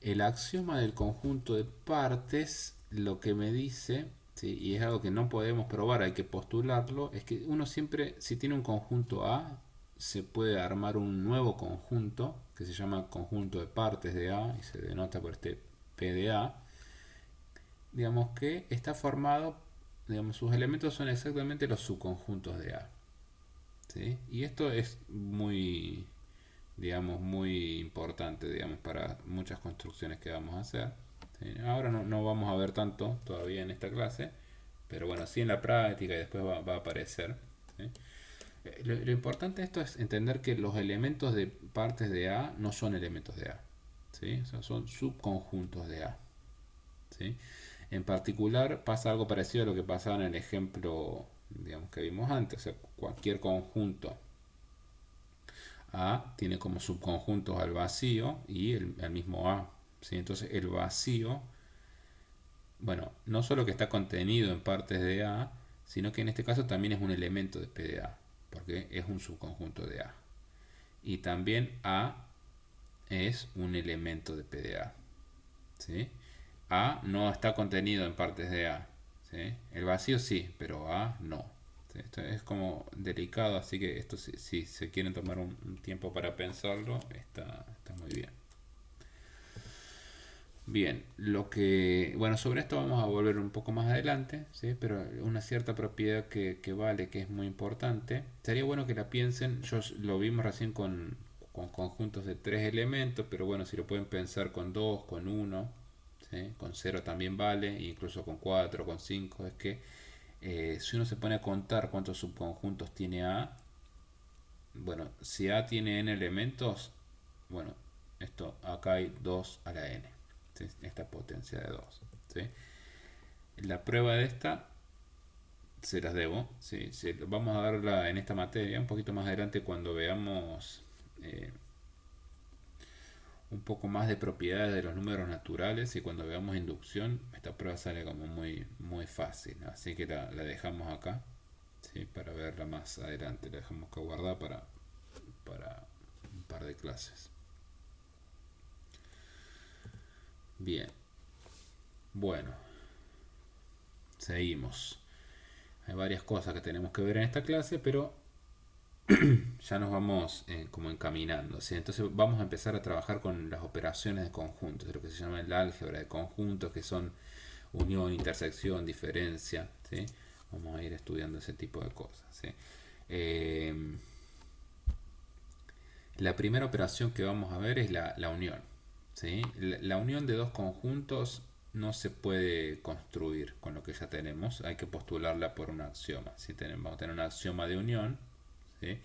el axioma del conjunto de partes lo que me dice, ¿sí? Y es algo que no podemos probar, hay que postularlo, es que uno siempre, si tiene un conjunto A, se puede armar un nuevo conjunto que se llama conjunto de partes de A y se denota por este P de A, digamos que está formado, digamos, sus elementos son exactamente los subconjuntos de A. ¿Sí? Y esto es muy, digamos, muy importante, digamos, para muchas construcciones que vamos a hacer. ¿Sí? Ahora no vamos a ver tanto todavía en esta clase, pero bueno, sí en la práctica y después va a aparecer. ¿Sí? Lo importante de esto es entender que los elementos de partes de A no son elementos de A. ¿Sí? O sea, son subconjuntos de A. ¿Sí? En particular pasa algo parecido a lo que pasaba en el ejemplo, digamos, que vimos antes. O sea, cualquier conjunto A tiene como subconjuntos al vacío y el mismo A. ¿Sí? Entonces el vacío, bueno, no solo que está contenido en partes de A, sino que en este caso también es un elemento de P de A, porque es un subconjunto de A. Y también A es un elemento de P de A. ¿Sí? A no está contenido en partes de A. ¿Sí? El vacío sí, pero A no. ¿Sí? Esto es como delicado, así que esto si se quieren tomar un tiempo para pensarlo, está muy bien. Bien, bueno, sobre esto vamos a volver un poco más adelante, ¿sí? Pero una cierta propiedad que vale, que es muy importante, sería bueno que la piensen, lo vimos recién con conjuntos de tres elementos, pero bueno, si lo pueden pensar con dos, con uno, ¿sí? Con cero también vale, incluso con cuatro, con cinco, es que si uno se pone a contar cuántos subconjuntos tiene A, bueno, si A tiene n elementos, bueno, esto acá hay 2 a la n, ¿sí? Esta potencia de 2, ¿sí? La prueba de esta se las debo, ¿sí? Vamos a verla en esta materia un poquito más adelante cuando veamos eh, un poco más de propiedades de los números naturales y cuando veamos inducción, esta prueba sale como muy fácil, así que la dejamos acá, ¿sí? Para verla más adelante, la dejamos que guardar para un par de clases. Bien, bueno, seguimos. Hay varias cosas que tenemos que ver en esta clase, pero ya nos vamos como encaminando, ¿sí? Entonces vamos a empezar a trabajar con las operaciones de conjuntos, lo que se llama el álgebra de conjuntos, que son unión, intersección, diferencia, ¿sí? Vamos a ir estudiando ese tipo de cosas, ¿sí? Eh, la primera operación que vamos a ver es la unión, ¿sí? La unión de dos conjuntos no se puede construir con lo que ya tenemos, hay que postularla por un axioma. Si vamos a tener un axioma de unión, ¿sí?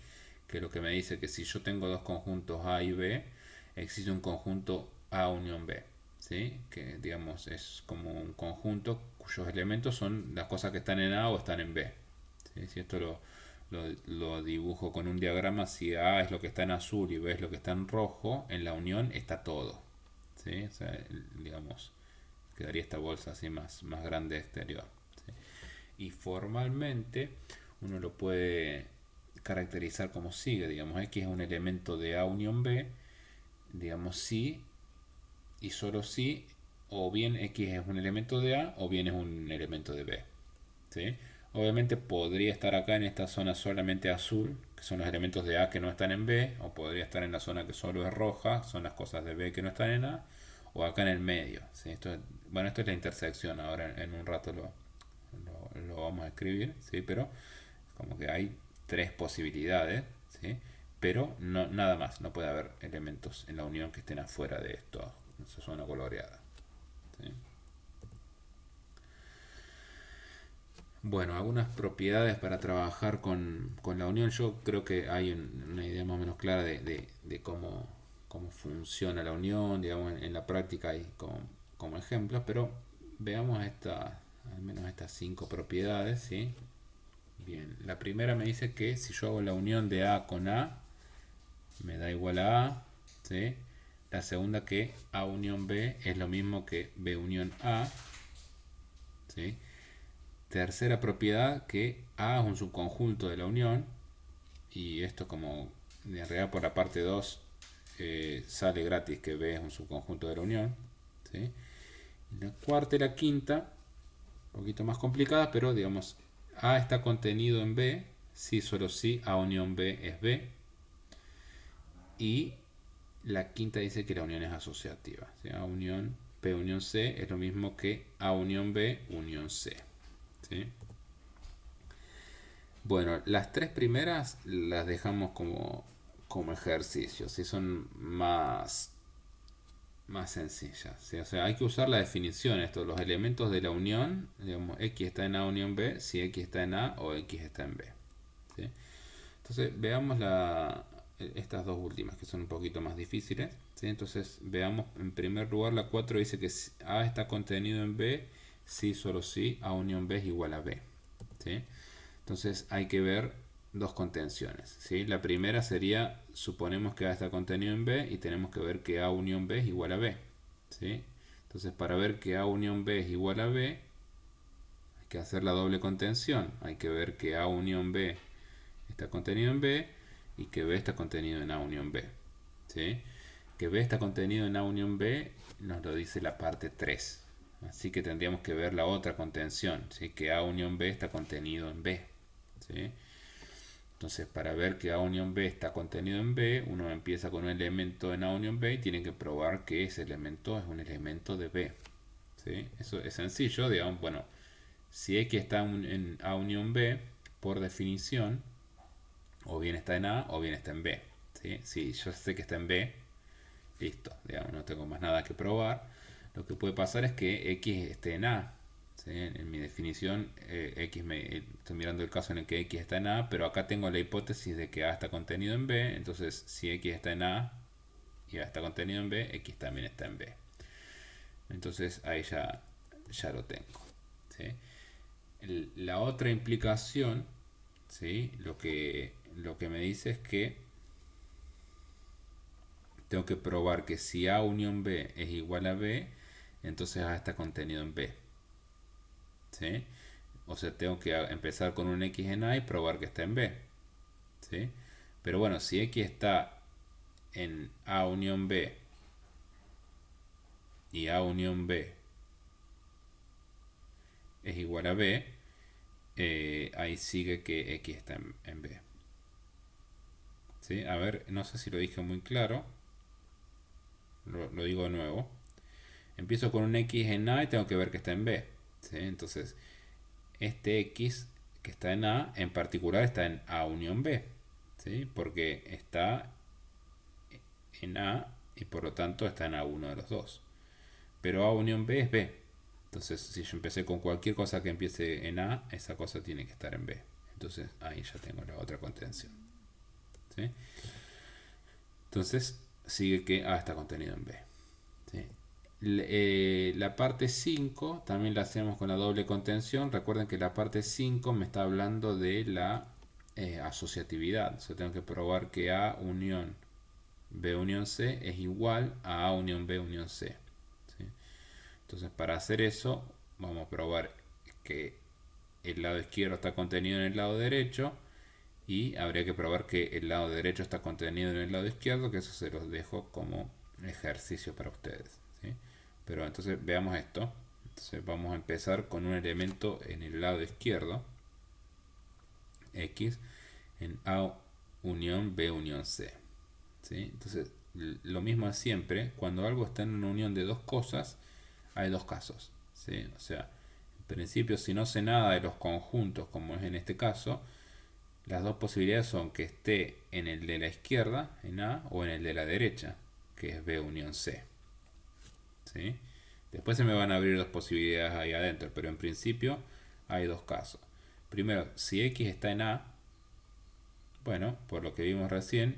Que es lo que me dice que si yo tengo dos conjuntos A y B, existe un conjunto A unión B, ¿sí? Que digamos es como un conjunto cuyos elementos son las cosas que están en A o están en B, ¿sí? Si esto lo dibujo con un diagrama, si A es lo que está en azul y B es lo que está en rojo, en la unión está todo, ¿sí? O sea, digamos, quedaría esta bolsa así más grande exterior, ¿sí? Y formalmente uno lo puede caracterizar como sigue, digamos, X es un elemento de A unión B, digamos, si y solo si, o bien X es un elemento de A o bien es un elemento de B, ¿sí? Obviamente podría estar acá en esta zona solamente azul, que son los elementos de A que no están en B, o podría estar en la zona que solo es roja, son las cosas de B que no están en A, o acá en el medio, ¿sí? Bueno, esto es la intersección, ahora en un rato lo vamos a escribir, ¿sí? Pero como que hay tres posibilidades, ¿sí? Pero no, nada más, no puede haber elementos en la unión que estén afuera de esto, esa zona coloreada, ¿sí? Bueno, algunas propiedades para trabajar con la unión. Yo creo que hay una idea más o menos clara de cómo funciona la unión, digamos, en la práctica hay como ejemplos, pero veamos al menos estas cinco propiedades, ¿sí? Bien, la primera me dice que si yo hago la unión de A con A, me da igual a A, ¿sí? La segunda que A unión B es lo mismo que B unión A, ¿sí? Tercera propiedad que A es un subconjunto de la unión y esto como en realidad por la parte 2 sale gratis que B es un subconjunto de la unión. ¿Sí? La cuarta y la quinta, un poquito más complicadas, pero digamos, A está contenido en B, si solo si A unión B es B. Y la quinta dice que la unión es asociativa. ¿Sí? A unión B unión C es lo mismo que A unión B unión C. ¿Sí? Bueno, las tres primeras las dejamos como ejercicios, ¿sí? Son más sencillas, ¿sí? O sea, hay que usar la definición, esto, los elementos de la unión, digamos, X está en A unión B, si X está en A o X está en B. ¿Sí? Entonces, veamos estas dos últimas, que son un poquito más difíciles. ¿Sí? Entonces, veamos, en primer lugar, la 4 dice que A está contenido en B, si solo si A unión B es igual a B. ¿Sí? Entonces hay que ver dos contenciones. ¿Sí? La primera sería, suponemos que A está contenido en B y tenemos que ver que A unión B es igual a B. ¿Sí? Entonces para ver que A unión B es igual a B, hay que hacer la doble contención. Hay que ver que A unión B está contenido en B y que B está contenido en A unión B. ¿Sí? Que B está contenido en A unión B nos lo dice la parte 3. Así que tendríamos que ver la otra contención, ¿sí? Que A unión B está contenido en B. ¿Sí? Entonces, para ver que A unión B está contenido en B, uno empieza con un elemento en A unión B y tiene que probar que ese elemento es un elemento de B. ¿Sí? Eso es sencillo, digamos, bueno, si X está en A unión B, por definición, o bien está en A o bien está en B. ¿Sí? Si yo sé que está en B, listo, digamos, no tengo más nada que probar. Lo que puede pasar es que X esté en A. ¿Sí? En mi definición, estoy mirando el caso en el que X está en A, pero acá tengo la hipótesis de que A está contenido en B, entonces si X está en A y A está contenido en B, X también está en B. Entonces ahí ya lo tengo. ¿Sí? La otra implicación, ¿sí? Lo que me dice es que tengo que probar que si A unión B es igual a B, entonces A está contenido en B. ¿Sí? O sea, tengo que empezar con un X en A y probar que está en B. ¿Sí? Pero bueno, si X está en A unión B y A unión B es igual a B, ahí sigue que X está en B. ¿Sí? A ver, no sé si lo dije muy claro. Lo digo de nuevo. Empiezo con un X en A y tengo que ver que está en B. ¿Sí? Entonces, este X que está en A, en particular está en A unión B. ¿Sí? Porque está en A y por lo tanto está en A1 de los dos. Pero A unión B es B. Entonces, si yo empecé con cualquier cosa que empiece en A, esa cosa tiene que estar en B. Entonces, ahí ya tengo la otra contención. ¿Sí? Entonces, sigue que A está contenido en B. ¿Sí? La parte 5 también la hacemos con la doble contención. Recuerden que la parte 5 me está hablando de la asociatividad. O sea, tengo que probar que A unión B unión C es igual a A unión B unión C. ¿Sí? Entonces, para hacer eso, vamos a probar que el lado izquierdo está contenido en el lado derecho y habría que probar que el lado derecho está contenido en el lado izquierdo, que eso se los dejo como ejercicio para ustedes. ¿Sí? Pero entonces veamos esto. Entonces vamos a empezar con un elemento en el lado izquierdo, X, en A unión B unión C. ¿Sí? Entonces, lo mismo de siempre, cuando algo está en una unión de dos cosas, hay dos casos. ¿Sí? O sea, en principio, si no sé nada de los conjuntos, como es en este caso, las dos posibilidades son que esté en el de la izquierda, en A, o en el de la derecha, que es B unión C. ¿Sí? Después se me van a abrir dos posibilidades ahí adentro, pero en principio hay dos casos. Primero, si X está en A, bueno, por lo que vimos recién,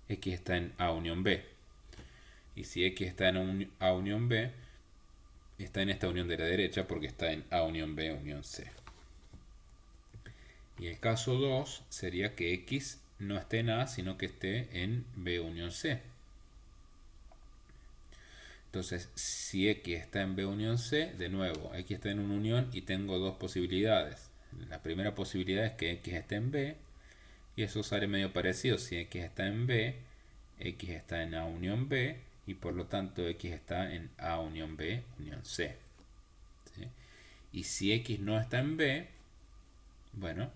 X está en A unión B. Y si X está en A unión B, está en esta unión de la derecha porque está en A unión B unión C. Y el caso 2 sería que X no esté en A, sino que esté en B unión C. Entonces, si X está en B unión C, de nuevo, X está en una unión y tengo dos posibilidades. La primera posibilidad es que X esté en B Y eso sale medio parecido. Si X está en B, X está en A unión B, y por lo tanto X está en A unión B unión C. ¿Sí? Y si X no está en B, bueno,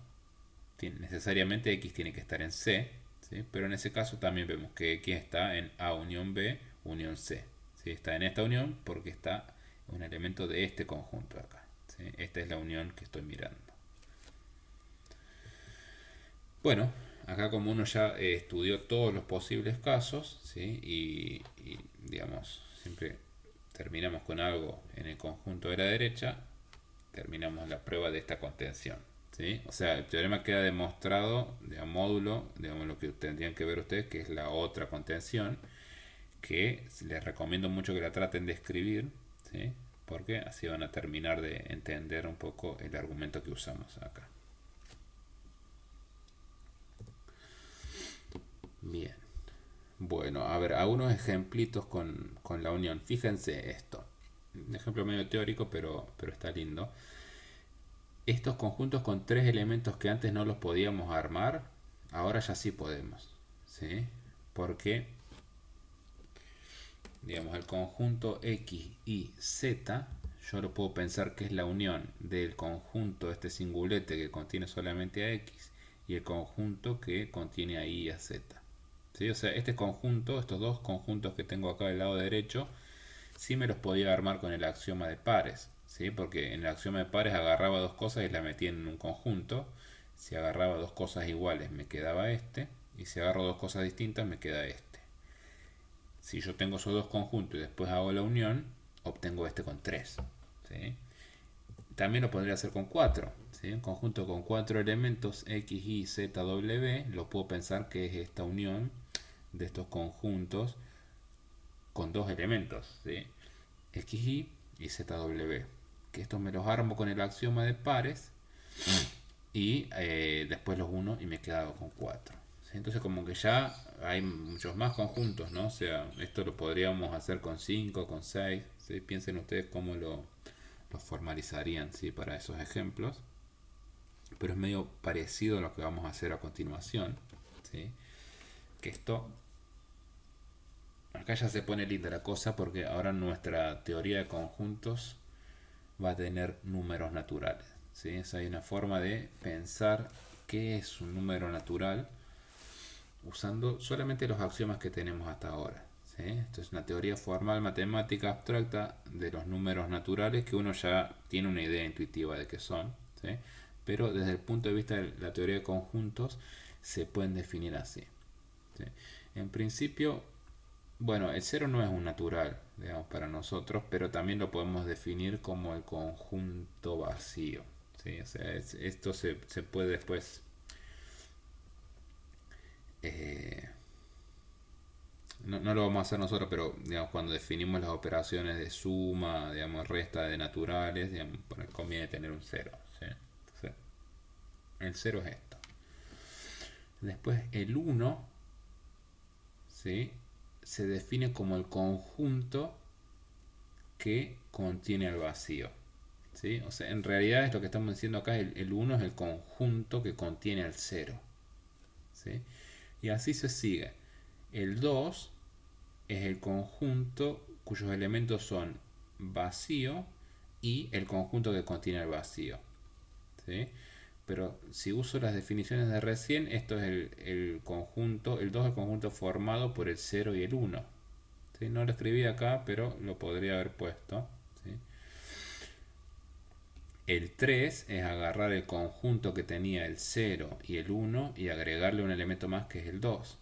necesariamente X tiene que estar en C, ¿sí? Pero en ese caso también vemos que X está en A unión B unión C. ¿Sí? Está en esta unión porque está un elemento de este conjunto acá. ¿Sí? Esta es la unión que estoy mirando. Bueno, acá como uno ya estudió todos los posibles casos, ¿sí? Y digamos, siempre terminamos con algo en el conjunto de la derecha, terminamos la prueba de esta contención. ¿Sí? O sea, el teorema queda demostrado de a módulo, digamos lo que tendrían que ver ustedes, que es la otra contención, que les recomiendo mucho que la traten de escribir, ¿sí? Porque así van a terminar de entender un poco el argumento que usamos acá. Bien. Bueno, a ver, algunos ejemplitos con la unión. Fíjense esto. Un ejemplo medio teórico, pero está lindo. Estos conjuntos con tres elementos que antes no los podíamos armar, ahora ya sí podemos. ¿Sí? Porque, digamos, el conjunto X y Z, yo lo puedo pensar que es la unión del conjunto, este singulete que contiene solamente a X, y el conjunto que contiene a Y y a Z. ¿Sí? O sea, este conjunto, estos dos conjuntos que tengo acá del lado derecho, sí me los podía armar con el axioma de pares, ¿sí? Porque en el axioma de pares agarraba dos cosas y las metía en un conjunto. Si agarraba dos cosas iguales me quedaba este, y si agarro dos cosas distintas me queda este. Si yo tengo esos dos conjuntos y después hago la unión, obtengo este con 3. ¿Sí? También lo podría hacer con 4. ¿Sí? Un conjunto con 4 elementos X, Y, Z, W, lo puedo pensar que es esta unión de estos conjuntos con dos elementos, ¿sí? XY y ZW. Que estos me los armo con el axioma de pares y después los uno y me quedo con 4. ¿Sí? Entonces como que ya hay muchos más conjuntos, ¿no? O sea, esto lo podríamos hacer con 5, con 6. ¿Sí? Piensen ustedes cómo lo formalizarían, ¿sí? Para esos ejemplos. Pero es medio parecido a lo que vamos a hacer a continuación, ¿sí? Que esto acá ya se pone linda la cosa porque ahora nuestra teoría de conjuntos va a tener números naturales. ¿Sí? O sea, hay una forma de pensar qué es un número natural usando solamente los axiomas que tenemos hasta ahora. ¿Sí? Esto es una teoría formal matemática abstracta de los números naturales que uno ya tiene una idea intuitiva de qué son. ¿Sí? Pero desde el punto de vista de la teoría de conjuntos se pueden definir así. ¿Sí? En principio, bueno, el cero no es un natural, digamos, para nosotros, pero también lo podemos definir como el conjunto vacío. ¿Sí? O sea, esto se puede después eh, no lo vamos a hacer nosotros, pero digamos, cuando definimos las operaciones de suma, digamos, resta de naturales, digamos, conviene tener un cero. ¿Sí? Entonces, el cero es esto. Después el uno, ¿sí? Se define como el conjunto que contiene el vacío. ¿Sí? O sea, en realidad es lo que estamos diciendo acá, el 1 es el conjunto que contiene el 0. ¿Sí? Y así se sigue. El 2 es el conjunto cuyos elementos son vacío y el conjunto que contiene el vacío. ¿Sí? Pero si uso las definiciones de recién, esto es el conjunto, el 2 es el conjunto formado por el 0 y el 1. ¿Sí? No lo escribí acá, pero lo podría haber puesto. ¿Sí? El 3 es agarrar el conjunto que tenía el 0 y el 1 y agregarle un elemento más que es el 2.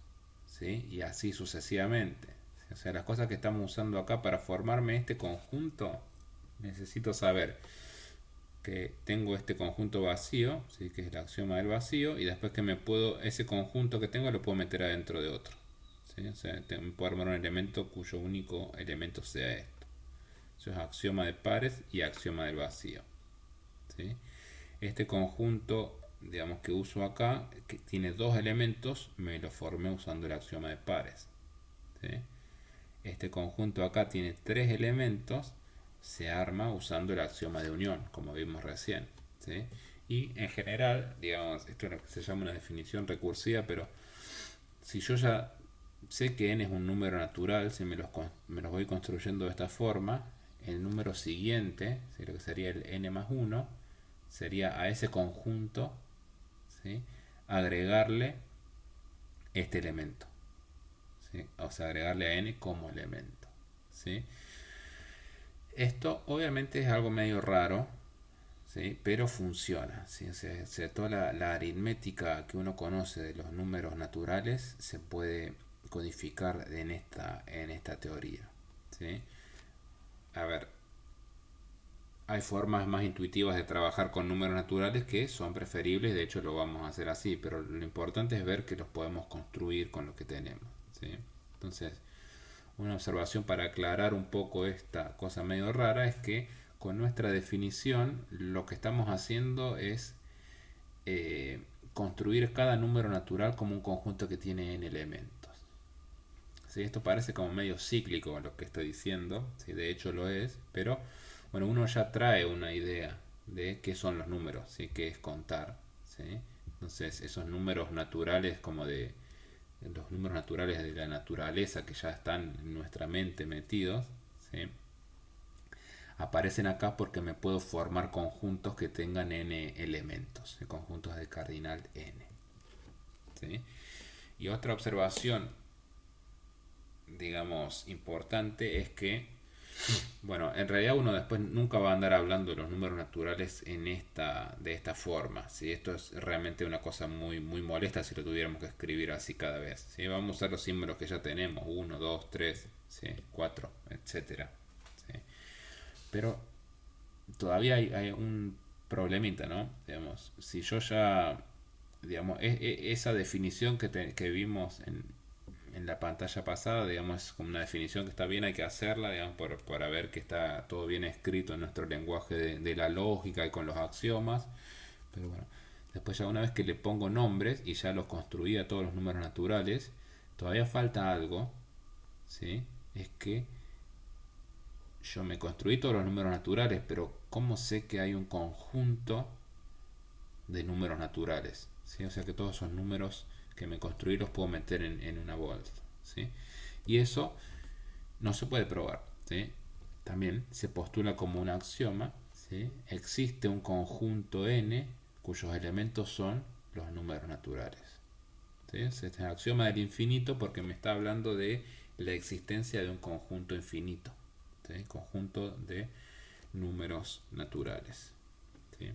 ¿Sí? Y así sucesivamente. O sea, las cosas que estamos usando acá para formarme este conjunto, necesito saber que tengo este conjunto vacío, ¿sí? Que es el axioma del vacío, y después que ese conjunto que tengo lo puedo meter adentro de otro. ¿Sí? O sea, puedo armar un elemento cuyo único elemento sea esto. Eso es axioma de pares y axioma del vacío. ¿Sí? Este conjunto, digamos, que uso acá, que tiene dos elementos, me lo formé usando el axioma de pares. ¿Sí? Este conjunto acá tiene tres elementos, se arma usando el axioma de unión, como vimos recién. ¿Sí? Y en general, digamos, esto es lo que se llama una definición recursiva, pero si yo ya sé que n es un número natural, si me los voy construyendo de esta forma, el número siguiente, ¿sí? Lo que sería el n más uno, sería a ese conjunto, ¿sí? Agregarle este elemento, ¿sí? O sea, agregarle a n como elemento, ¿sí? Esto obviamente es algo medio raro, ¿sí? Pero funciona, ¿sí? Toda la aritmética que uno conoce de los números naturales se puede codificar en esta teoría, ¿sí? A ver, hay formas más intuitivas de trabajar con números naturales que son preferibles, de hecho lo vamos a hacer así, pero lo importante es ver que los podemos construir con lo que tenemos, ¿sí? Entonces, una observación para aclarar un poco esta cosa medio rara es que con nuestra definición lo que estamos haciendo es construir cada número natural como un conjunto que tiene n elementos. ¿Sí? Esto parece como medio cíclico lo que estoy diciendo, ¿sí? De hecho lo es, pero bueno, uno ya trae una idea de qué son los números, ¿sí? Qué es contar, ¿sí? Entonces esos números naturales como de los números naturales de la naturaleza que ya están en nuestra mente metidos, ¿sí? Aparecen acá porque me puedo formar conjuntos que tengan n elementos, conjuntos de cardinal n, ¿sí? Y otra observación, digamos, importante es que, bueno, en realidad uno después nunca va a andar hablando de los números naturales de esta forma, ¿sí? Esto es realmente una cosa muy molesta si lo tuviéramos que escribir así cada vez, ¿sí? Vamos a usar los símbolos que ya tenemos, 1, 2, 3, ¿sí? 4, etcétera, ¿sí? Pero todavía hay un problemita, ¿no? Digamos, si yo ya, digamos, esa definición que vimos en la pantalla pasada, digamos, es como una definición que está bien, hay que hacerla, digamos, para ver que está todo bien escrito en nuestro lenguaje de la lógica y con los axiomas. Pero bueno, después ya una vez que le pongo nombres y ya los construí a todos los números naturales, todavía falta algo, ¿sí? Es que yo me construí todos los números naturales, pero ¿cómo sé que hay un conjunto de números naturales? ¿Sí? O sea que todos esos números que me construí los puedo meter en una bolsa, ¿sí? Y eso no se puede probar, ¿sí? También se postula como un axioma, ¿sí? Existe un conjunto n cuyos elementos son los números naturales, ¿sí? Este es el axioma del infinito porque me está hablando de la existencia de un conjunto infinito, ¿sí? Conjunto de números naturales, ¿sí?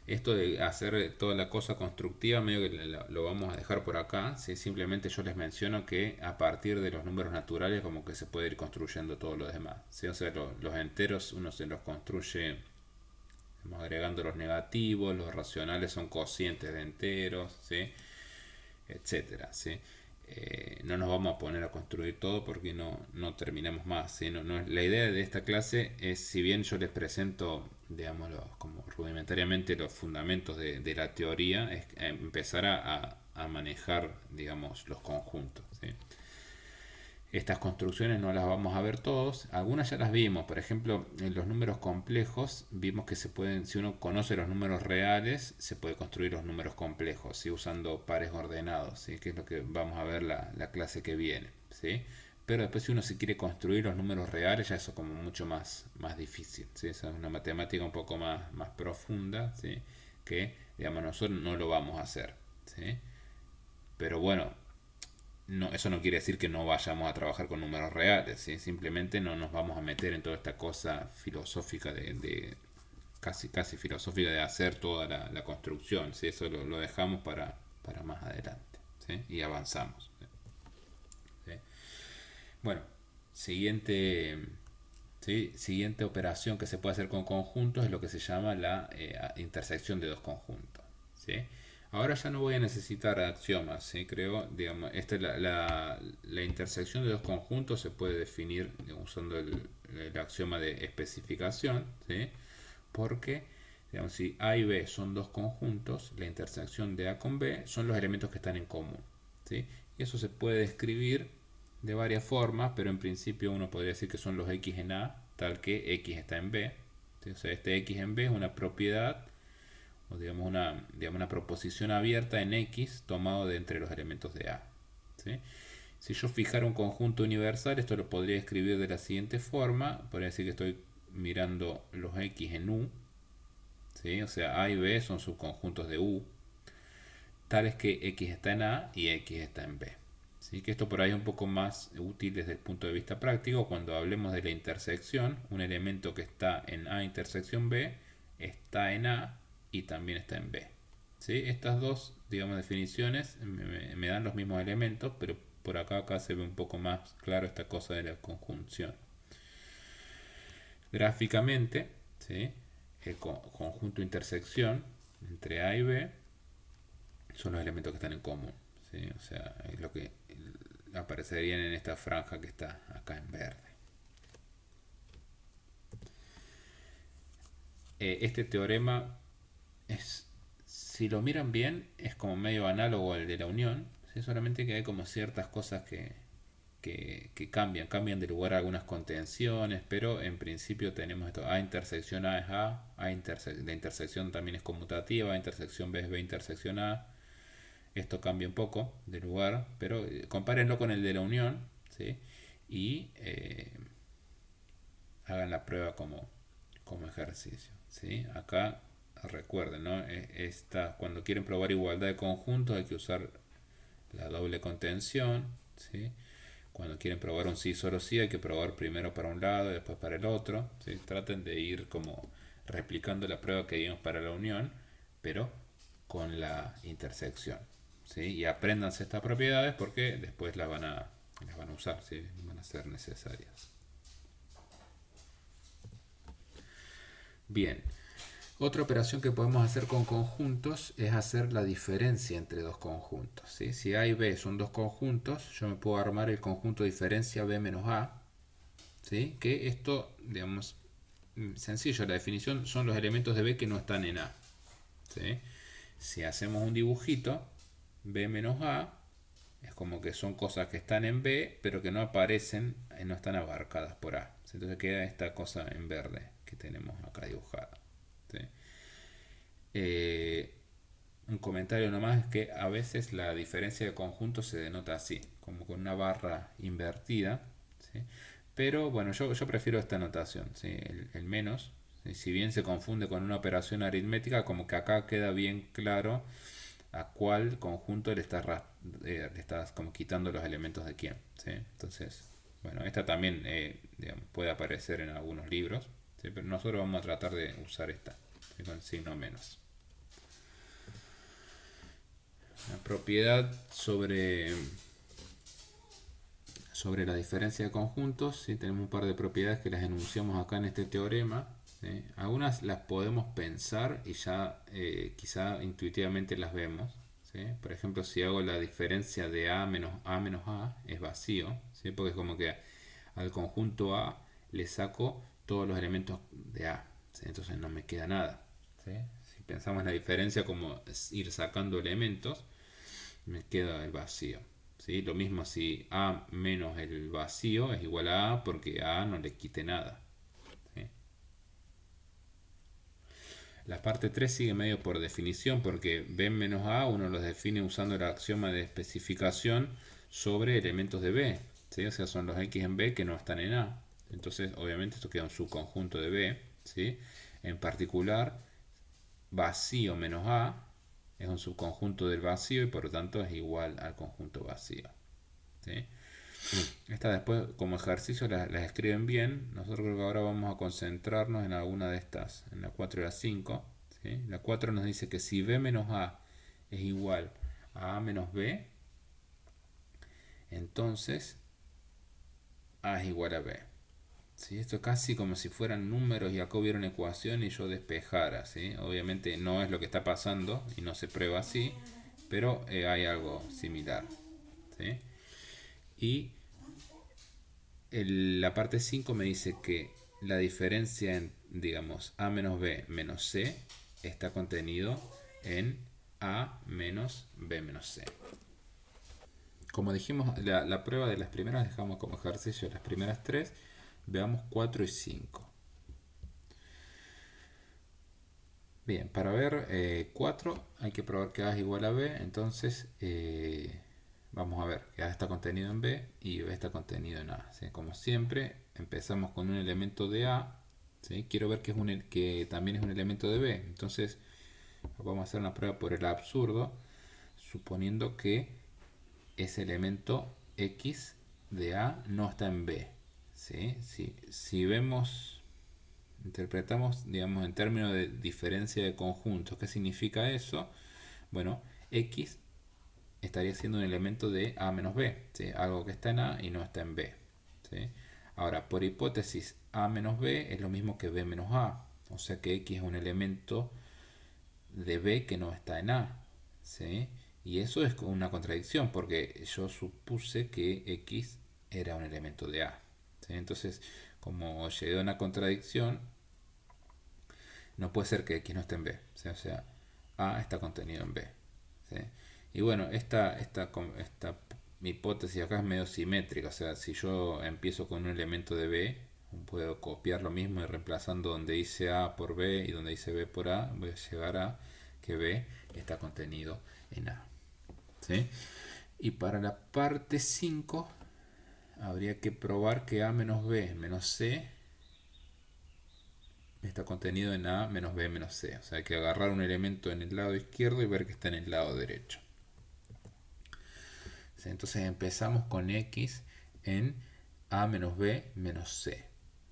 Esto de hacer toda la cosa constructiva medio que lo vamos a dejar por acá, ¿sí? Simplemente yo les menciono que a partir de los números naturales como que se puede ir construyendo todo lo demás, ¿sí? O sea, los enteros uno se los construye agregando los negativos, los racionales son cocientes de enteros, ¿sí? Etcétera, ¿sí? No nos vamos a poner a construir todo porque no terminamos más, ¿sí? La idea de esta clase es, si bien yo les presento, digamos, como rudimentariamente los fundamentos de la teoría, es empezar a manejar, digamos, los conjuntos, ¿sí? Estas construcciones no las vamos a ver todos, algunas ya las vimos, por ejemplo, en los números complejos vimos que se pueden, si uno conoce los números reales, se puede construir los números complejos, ¿sí? Usando pares ordenados, ¿sí? Que es lo que vamos a ver la clase que viene, ¿sí? Pero después si uno se quiere construir los números reales, ya eso es como mucho más difícil, ¿sí? Esa es una matemática un poco más profunda, ¿sí? Que, digamos, nosotros no lo vamos a hacer, ¿sí? Pero bueno, no, eso no quiere decir que no vayamos a trabajar con números reales, ¿sí? Simplemente no nos vamos a meter en toda esta cosa filosófica casi filosófica de hacer toda la construcción, ¿sí? Eso lo dejamos para más adelante, ¿sí? Y avanzamos, ¿sí? Bueno, siguiente, ¿sí? Siguiente operación que se puede hacer con conjuntos es lo que se llama la intersección de dos conjuntos, ¿sí? Ahora ya no voy a necesitar axiomas, ¿sí? Creo, digamos, la intersección de dos conjuntos se puede definir usando el axioma de especificación, ¿sí? Porque, digamos, si A y B son dos conjuntos, la intersección de A con B son los elementos que están en común, ¿sí? Y eso se puede describir de varias formas, pero en principio uno podría decir que son los X en A, tal que X está en B, ¿sí? O sea, este X en B es una propiedad, o digamos una proposición abierta en X tomado de entre los elementos de A. ¿Sí? Si yo fijara un conjunto universal, esto lo podría escribir de la siguiente forma. Podría decir que estoy mirando los X en U. ¿Sí? O sea, A y B son subconjuntos de U, tales que X está en A y X está en B. ¿Sí? Que esto por ahí es un poco más útil desde el punto de vista práctico. Cuando hablemos de la intersección, un elemento que está en A intersección B está en A y también está en B. ¿Sí? Estas dos, digamos, definiciones me dan los mismos elementos, pero por acá se ve un poco más claro esta cosa de la conjunción. Gráficamente, ¿sí? El conjunto intersección entre A y B son los elementos que están en común. ¿Sí? O sea, es lo que aparecerían en esta franja que está acá en verde. Este teorema es, si lo miran bien, es como medio análogo al de la unión, ¿sí? Solamente que hay como ciertas cosas que cambian de lugar algunas contenciones, pero en principio tenemos esto: A intersección A es la intersección también es conmutativa, A intersección B es B intersección A. Esto cambia un poco de lugar, pero compárenlo con el de la unión, ¿sí? Y hagan la prueba como ejercicio, ¿sí? Acá recuerden, ¿no? Cuando quieren probar igualdad de conjuntos hay que usar la doble contención, ¿sí? Cuando quieren probar un sí solo sí hay que probar primero para un lado y después para el otro, ¿sí? Traten de ir como replicando la prueba que dimos para la unión, pero con la intersección, ¿sí? Y apréndanse estas propiedades porque después las van a usar, ¿sí? Van a ser necesarias. Bien, otra operación que podemos hacer con conjuntos es hacer la diferencia entre dos conjuntos, ¿sí? Si A y B son dos conjuntos, yo me puedo armar el conjunto diferencia B menos A, ¿sí? Que esto, digamos, sencillo, la definición son los elementos de B que no están en A, ¿sí? Si hacemos un dibujito, B menos A es como que son cosas que están en B, pero que no aparecen, no están abarcadas por A. Entonces queda esta cosa en verde que tenemos acá dibujada, ¿sí? Un comentario nomás es que a veces la diferencia de conjuntos se denota así, como con una barra invertida, ¿sí? Pero bueno, yo prefiero esta notación, ¿sí? El menos, ¿sí? Si bien se confunde con una operación aritmética, como que acá queda bien claro a cuál conjunto le estás como quitando los elementos de quién, ¿sí? Entonces, bueno, esta también digamos, puede aparecer en algunos libros, ¿sí? Pero nosotros vamos a tratar de usar esta, ¿sí? Con signo menos. La propiedad sobre la diferencia de conjuntos, ¿sí? Tenemos un par de propiedades que las enunciamos acá en este teorema, ¿sí? Algunas las podemos pensar y ya quizá intuitivamente las vemos, ¿sí? Por ejemplo, si hago la diferencia de A menos A es vacío, ¿sí? Porque es como que al conjunto A le saco todos los elementos de A, ¿sí? Entonces no me queda nada, ¿sí? Si pensamos en la diferencia como ir sacando elementos, me queda el vacío, ¿sí? Lo mismo si A menos el vacío es igual a A porque a A no le quite nada, ¿sí? La parte 3 sigue medio por definición porque B menos A uno los define usando el axioma de especificación sobre elementos de B, ¿sí? O sea, son los X en B que no están en A. Entonces, obviamente, esto queda un subconjunto de B, ¿sí? En particular, vacío menos A es un subconjunto del vacío y por lo tanto es igual al conjunto vacío, ¿sí? Estas después como ejercicio las escriben bien. Nosotros creo que ahora vamos a concentrarnos en alguna de estas, en la 4 y la 5, ¿sí? La 4 nos dice que si B menos A es igual a A menos B, entonces A es igual a B. ¿Sí? Esto es casi como si fueran números y acá hubiera una ecuación y yo despejara, ¿sí? Obviamente no es lo que está pasando y no se prueba así, pero hay algo similar, ¿sí? Y la parte 5 me dice que la diferencia en, digamos, A menos B menos C está contenido en A menos B menos C. Como dijimos, la prueba de las primeras dejamos como ejercicio las primeras tres. Veamos 4 y 5. Bien, para ver 4 hay que probar que A es igual a B. Entonces vamos a ver que A está contenido en B y B está contenido en A. ¿Sí? Como siempre, empezamos con un elemento de A. ¿Sí? Quiero ver que, que también es un elemento de B. Entonces vamos a hacer una prueba por el absurdo, suponiendo que ese elemento X de A no está en B. ¿Sí? Si vemos, interpretamos, digamos, en términos de diferencia de conjuntos, ¿qué significa eso? Bueno, X estaría siendo un elemento de A menos B, ¿sí? Algo que está en A y no está en B. ¿Sí? Ahora, por hipótesis, A menos B es lo mismo que B menos A, o sea que X es un elemento de B que no está en A. ¿Sí? Y eso es una contradicción porque yo supuse que X era un elemento de A. ¿Sí? Entonces, como llegué a una contradicción, no puede ser que X no esté en B. ¿Sí? O sea, A está contenido en B. ¿Sí? Y bueno, esta hipótesis acá es medio simétrica. O sea, si yo empiezo con un elemento de B, puedo copiar lo mismo y reemplazando donde dice A por B y donde dice B por A, voy a llegar a que B está contenido en A. ¿Sí? Y para la parte 5 habría que probar que A menos B menos C está contenido en A menos B menos C. O sea, hay que agarrar un elemento en el lado izquierdo y ver que está en el lado derecho. ¿Sí? Entonces empezamos con X en A menos B menos C.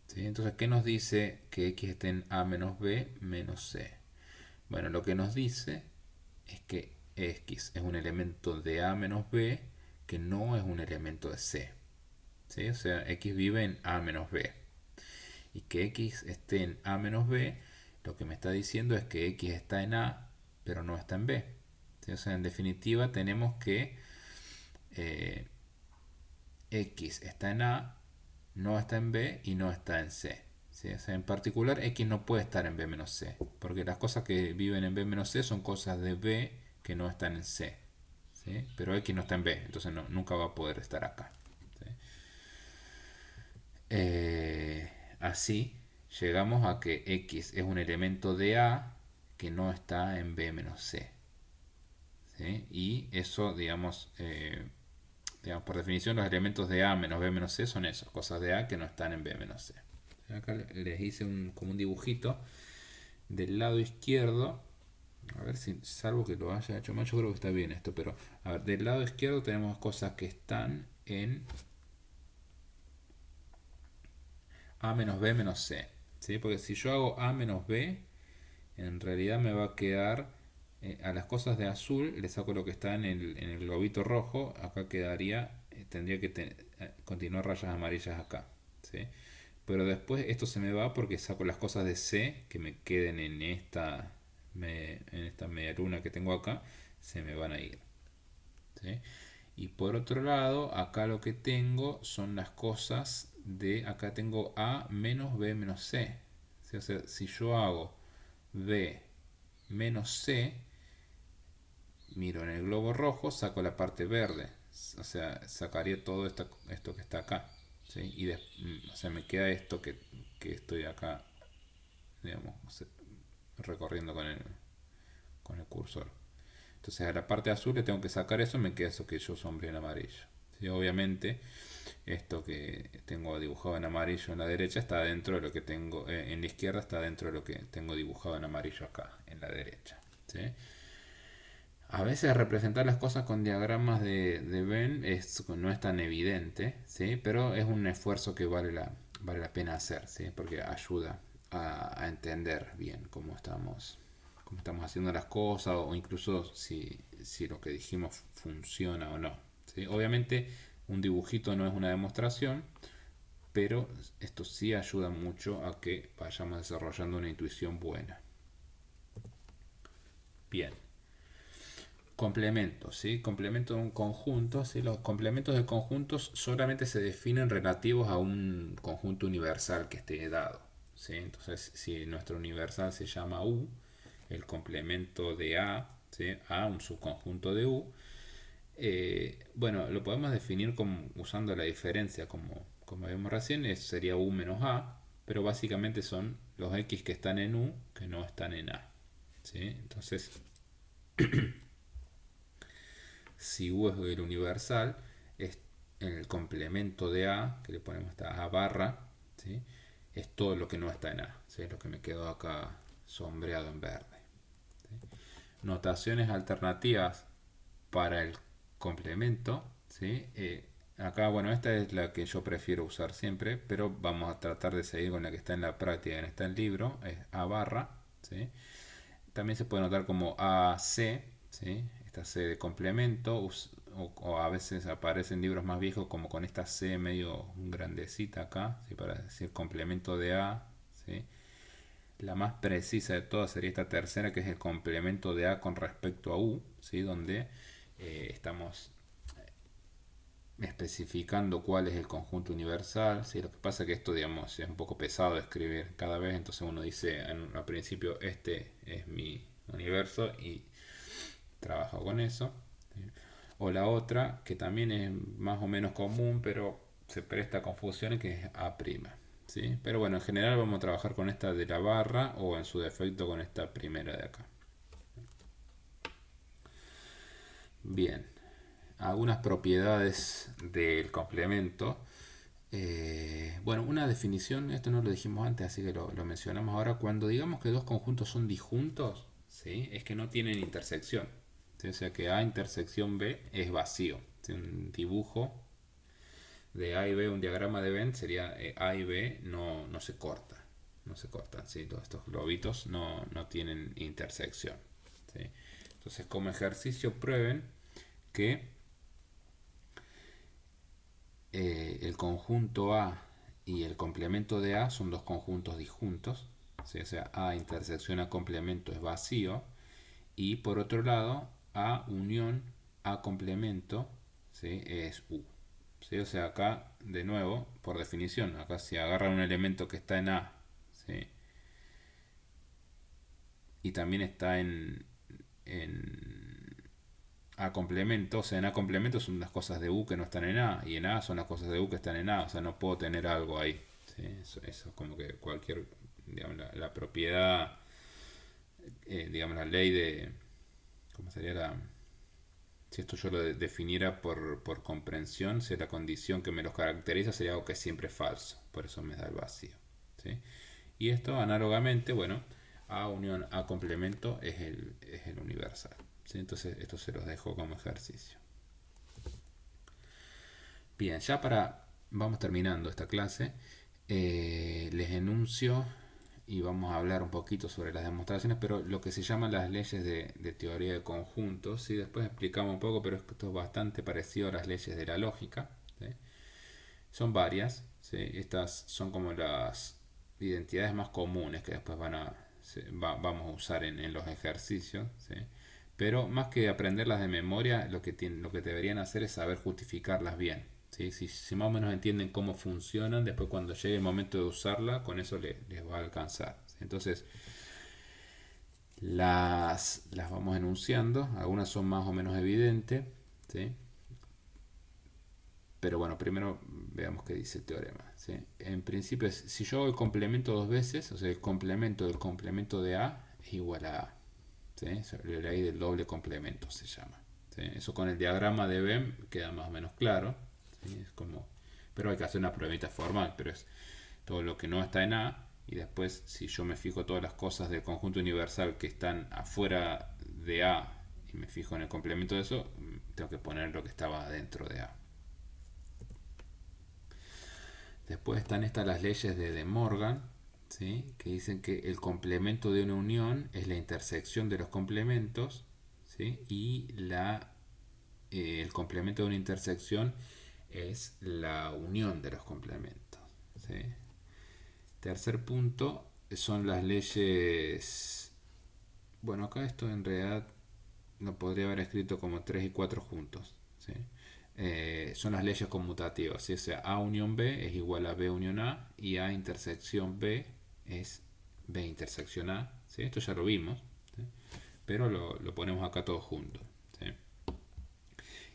¿Sí? Entonces, ¿qué nos dice que X esté en A menos B menos C? Bueno, lo que nos dice es que X es un elemento de A menos B que no es un elemento de C. ¿Sí? O sea, X vive en A menos B. Y que X esté en A menos B, lo que me está diciendo es que X está en A, pero no está en B. ¿Sí? O sea, en definitiva tenemos que X está en A, no está en B y no está en C. ¿Sí? O sea, en particular X no puede estar en B menos C, porque las cosas que viven en B menos C son cosas de B que no están en C. ¿Sí? Pero X no está en B, entonces nunca va a poder estar acá. ¿Sí? Así llegamos a que X es un elemento de A que no está en B menos C. ¿Sí? Y eso, digamos, por definición, los elementos de A menos B menos C son esos, cosas de A que no están en B menos C. Acá les hice como un dibujito del lado izquierdo. A ver si, salvo que lo haya hecho mal, yo creo que está bien esto, pero a ver, del lado izquierdo tenemos cosas que están en A menos B menos C. ¿Sí? Porque si yo hago A menos B, en realidad me va a quedar a las cosas de azul, le saco lo que está en el globito rojo, acá quedaría, tendría que continuar rayas amarillas acá. ¿Sí? Pero después esto se me va porque saco las cosas de C que me queden en esta media luna que tengo acá, se me van a ir. ¿Sí? Y por otro lado, acá lo que tengo son las cosas de, acá tengo A menos B menos C. ¿Sí? O sea, si yo hago B menos C, miro en el globo rojo, saco la parte verde. O sea, sacaría todo esto que está acá. ¿Sí? Y o sea, me queda esto que estoy acá, digamos, recorriendo con el cursor. Entonces a la parte azul le tengo que sacar eso, me queda eso que yo sombré en amarillo. ¿Sí? Obviamente esto que tengo dibujado en amarillo en la derecha está dentro de lo que tengo en la izquierda, está dentro de lo que tengo dibujado en amarillo acá en la derecha. ¿Sí? A veces representar las cosas con diagramas de Venn no es tan evidente, ¿sí? Pero es un esfuerzo que vale la pena hacer, ¿sí? Porque ayuda a entender bien cómo estamos haciendo las cosas o incluso si lo que dijimos funciona o no. ¿Sí? Obviamente un dibujito no es una demostración, pero esto sí ayuda mucho a que vayamos desarrollando una intuición buena. Bien. Complementos, ¿sí? Complemento de un conjunto, ¿sí? Los complementos de conjuntos solamente se definen relativos a un conjunto universal que esté dado, ¿sí? Entonces, si nuestro universal se llama U, el complemento de A, ¿sí? A, un subconjunto de U, bueno, lo podemos definir usando la diferencia, como vimos recién, sería U menos A, pero básicamente son los X que están en U que no están en A. ¿sí? Entonces, si U es el universal, es en el complemento de A, que le ponemos esta A barra, ¿sí? Es todo lo que no está en A, ¿sí? Lo que me quedó acá sombreado en verde. Notaciones alternativas para el complemento, ¿sí? Acá, bueno, esta es la que yo prefiero usar siempre, pero vamos a tratar de seguir con la que está en la práctica, en está el libro, es A barra, ¿sí? También se puede notar como AC, ¿sí? Esta C de complemento, o a veces aparece en libros más viejos como con esta C medio grandecita acá, ¿sí? Para decir complemento de A, ¿sí? La más precisa de todas sería esta tercera, que es el complemento de A con respecto a U, ¿sí? Donde estamos especificando cuál es el conjunto universal, ¿sí? Lo que pasa es que esto, digamos, es un poco pesado de escribir cada vez, entonces uno dice al principio, este es mi universo y trabajo con eso, ¿sí? O la otra, que también es más o menos común, pero se presta a confusiones, que es A', ¿sí? Pero bueno, en general vamos a trabajar con esta de la barra o en su defecto con esta primera de acá. Bien, algunas propiedades del complemento. Bueno, una definición, esto no lo dijimos antes, así que lo mencionamos ahora. Cuando digamos que dos conjuntos son disjuntos, ¿sí? Es que no tienen intersección, ¿sí? O sea que A intersección B es vacío, ¿sí? Un dibujo de A y B, un diagrama de Venn sería A y B no se corta, no se cortan, ¿sí? Todos estos globitos no tienen intersección, ¿sí? Entonces, como ejercicio, prueben que el conjunto A y el complemento de A son dos conjuntos disjuntos, ¿sí? O sea, A intersección A complemento es vacío, y por otro lado, A unión A complemento, ¿sí? Es U. ¿Sí? O sea, acá, de nuevo, por definición, acá si agarran un elemento que está en A, ¿sí? Y también está en A complemento, o sea, en A complemento son las cosas de U que no están en A, y en A son las cosas de U que están en A, o sea, no puedo tener algo ahí, ¿sí? Eso es como que cualquier, digamos, la propiedad, digamos, la ley de, ¿cómo sería la? Si esto yo lo definiera por comprensión, si la condición que me los caracteriza sería algo que es siempre falso, por eso me da el vacío, ¿sí? Y esto análogamente, bueno, A unión A complemento es el universal, ¿sí? Entonces esto se los dejo como ejercicio. Bien, vamos terminando esta clase. Les enuncio y vamos a hablar un poquito sobre las demostraciones, pero lo que se llaman las leyes de teoría de conjuntos, ¿sí? Después explicamos un poco, pero esto es bastante parecido a las leyes de la lógica, ¿sí? Son varias, ¿sí? Estas son como las identidades más comunes que después vamos a usar en los ejercicios, ¿sí? Pero más que aprenderlas de memoria, lo que deberían hacer es saber justificarlas bien, ¿sí? Si más o menos entienden cómo funcionan, después cuando llegue el momento de usarla, con eso les va a alcanzar, ¿sí? Entonces, las vamos enunciando, algunas son más o menos evidentes, ¿sí? Pero bueno, primero veamos qué dice el teorema, ¿sí? En principio, si yo hago el complemento dos veces, o sea, el complemento del complemento de A es igual a A, ¿sí? La ley del doble complemento se llama, ¿sí? Eso con el diagrama de Venn queda más o menos claro, ¿sí? Es como, pero hay que hacer una pruebita formal, pero es todo lo que no está en A, y después si yo me fijo todas las cosas del conjunto universal que están afuera de A y me fijo en el complemento de eso, tengo que poner lo que estaba dentro de A. Después están estas las leyes de Morgan, ¿sí? Que dicen que el complemento de una unión es la intersección de los complementos, ¿sí? Y el complemento de una intersección es la unión de los complementos, ¿sí? Tercer punto son las leyes. Bueno, acá esto en realidad lo podría haber escrito como 3 y 4 juntos, ¿sí? Son las leyes conmutativas, ¿sí? O sea, A unión B es igual a B unión A, y A intersección B es B intersección A, ¿sí? Esto ya lo vimos, ¿sí? Pero lo ponemos acá todo junto, ¿sí?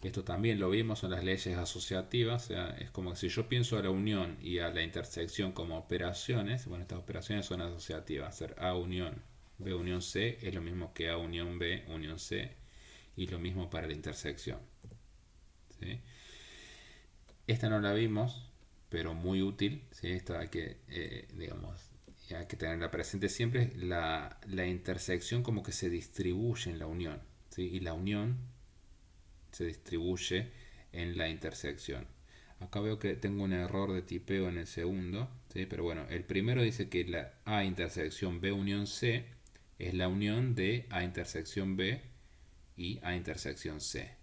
Esto también lo vimos, son las leyes asociativas, o sea, es como que si yo pienso a la unión y a la intersección como operaciones, bueno, estas operaciones son asociativas, hacer A unión B unión C es lo mismo que A unión B unión C, y lo mismo para la intersección. ¿Sí? Esta no la vimos, pero muy útil. ¿Sí? Esto hay que, digamos, hay que tenerla presente siempre. La intersección como que se distribuye en la unión. ¿Sí? Y la unión se distribuye en la intersección. Acá veo que tengo un error de tipeo en el segundo, ¿sí? Pero bueno, el primero dice que la A intersección B unión C es la unión de A intersección B y A intersección C.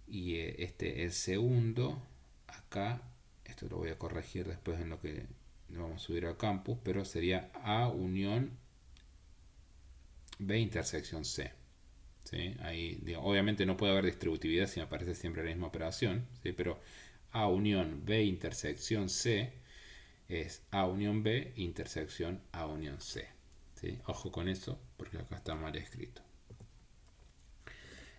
Y el segundo, acá, esto lo voy a corregir después en lo que vamos a subir al campus, pero sería A unión B intersección C. ¿Sí? Ahí, digamos, obviamente no puede haber distributividad si me aparece siempre la misma operación, ¿sí? Pero A unión B intersección C es A unión B intersección A unión C. ¿Sí? Ojo con eso porque acá está mal escrito.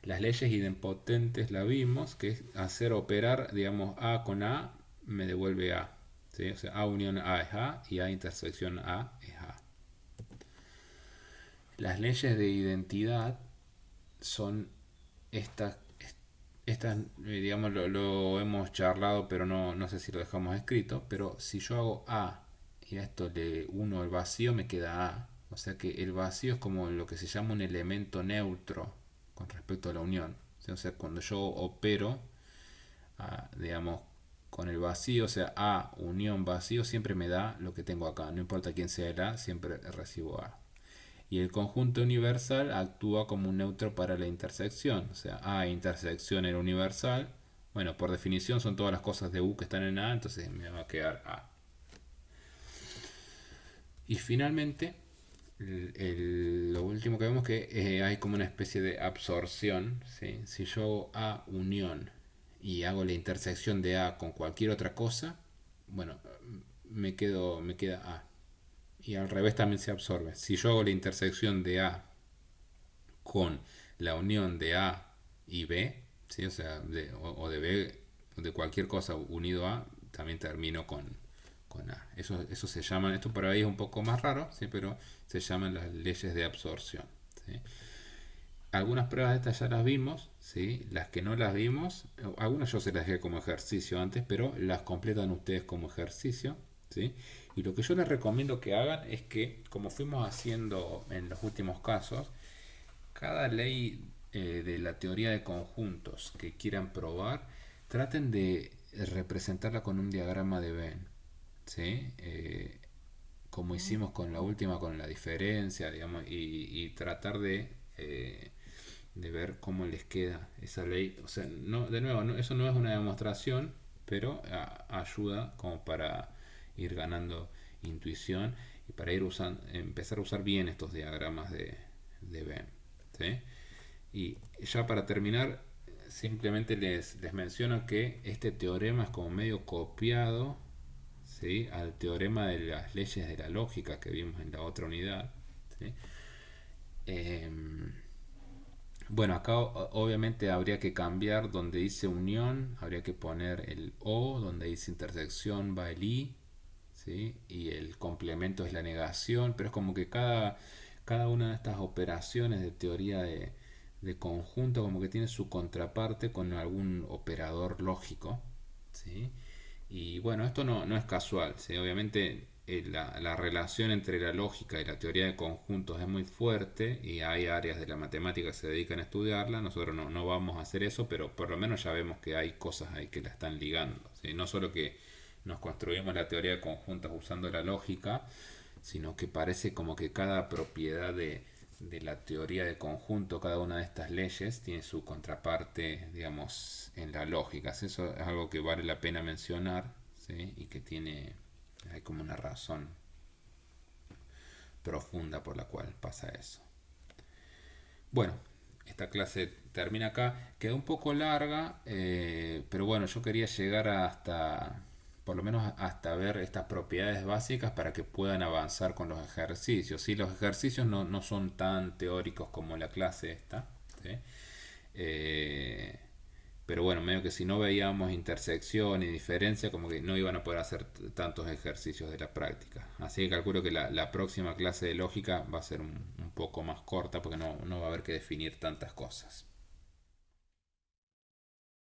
Las leyes idempotentes la vimos, que es hacer operar, digamos, A con A me devuelve A. ¿Sí? O sea, A unión A es A y A intersección A es A. Las leyes de identidad son estas, digamos, lo hemos charlado, pero no sé si lo dejamos escrito, pero si yo hago A y a esto le uno el vacío, me queda A. O sea que el vacío es como lo que se llama un elemento neutro con respecto a la unión. O sea, cuando yo opero, digamos, con el vacío, o sea, A unión vacío, siempre me da lo que tengo acá. No importa quién sea el A, siempre recibo A. Y el conjunto universal actúa como un neutro para la intersección. O sea, A intersección en universal. Bueno, por definición son todas las cosas de U que están en A, entonces me va a quedar A. Y finalmente, lo último que vemos que hay como una especie de absorción. ¿Sí? Si yo hago A unión y hago la intersección de A con cualquier otra cosa, bueno, me queda A. Y al revés también se absorbe. Si yo hago la intersección de A con la unión de A y B, ¿sí? O sea, o de B, de cualquier cosa unido a, también termino con A. Eso se llaman, esto por ahí es un poco más raro, ¿sí? Pero se llaman las leyes de absorción. ¿Sí? Algunas pruebas de estas ya las vimos, ¿sí? Las que no las vimos, algunas yo se las dejé como ejercicio antes, pero las completan ustedes como ejercicio. ¿Sí? Y lo que yo les recomiendo que hagan es que, como fuimos haciendo en los últimos casos, cada ley de la teoría de conjuntos que quieran probar, traten de representarla con un diagrama de Venn, ¿sí? Como hicimos con la última, con la diferencia, digamos, y tratar de ver cómo les queda esa ley. O sea, no, de nuevo, eso no es una demostración, pero ayuda como para ir ganando intuición y para empezar a usar bien estos diagramas de Venn. ¿Sí? Y ya para terminar, simplemente les menciono que este teorema es como medio copiado, ¿sí? Al teorema de las leyes de la lógica que vimos en la otra unidad. ¿Sí? Bueno, acá obviamente habría que cambiar donde dice unión, habría que poner el O, donde dice intersección va el I, ¿sí? Y el complemento es la negación, pero es como que cada una de estas operaciones de teoría de conjunto como que tiene su contraparte con algún operador lógico, ¿sí? Y bueno, esto no es casual, ¿sí? Obviamente la relación entre la lógica y la teoría de conjuntos es muy fuerte y hay áreas de la matemática que se dedican a estudiarla. Nosotros no vamos a hacer eso, pero por lo menos ya vemos que hay cosas ahí que la están ligando, ¿sí? No solo que nos construimos la teoría de conjuntos usando la lógica, sino que parece como que cada propiedad de la teoría de conjunto, cada una de estas leyes tiene su contraparte, digamos, en la lógica. Eso es algo que vale la pena mencionar, ¿sí? Y que hay como una razón profunda por la cual pasa eso. Bueno, esta clase termina acá. Quedó un poco larga, pero bueno, yo quería llegar hasta, por lo menos hasta ver estas propiedades básicas para que puedan avanzar con los ejercicios. ¿Sí? Los ejercicios no son tan teóricos como la clase esta, ¿sí? Eh, Pero bueno, medio que si no veíamos intersección y diferencia, como que no iban a poder hacer tantos ejercicios de la práctica. Así que calculo que la próxima clase de lógica va a ser un poco más corta porque no va a haber que definir tantas cosas.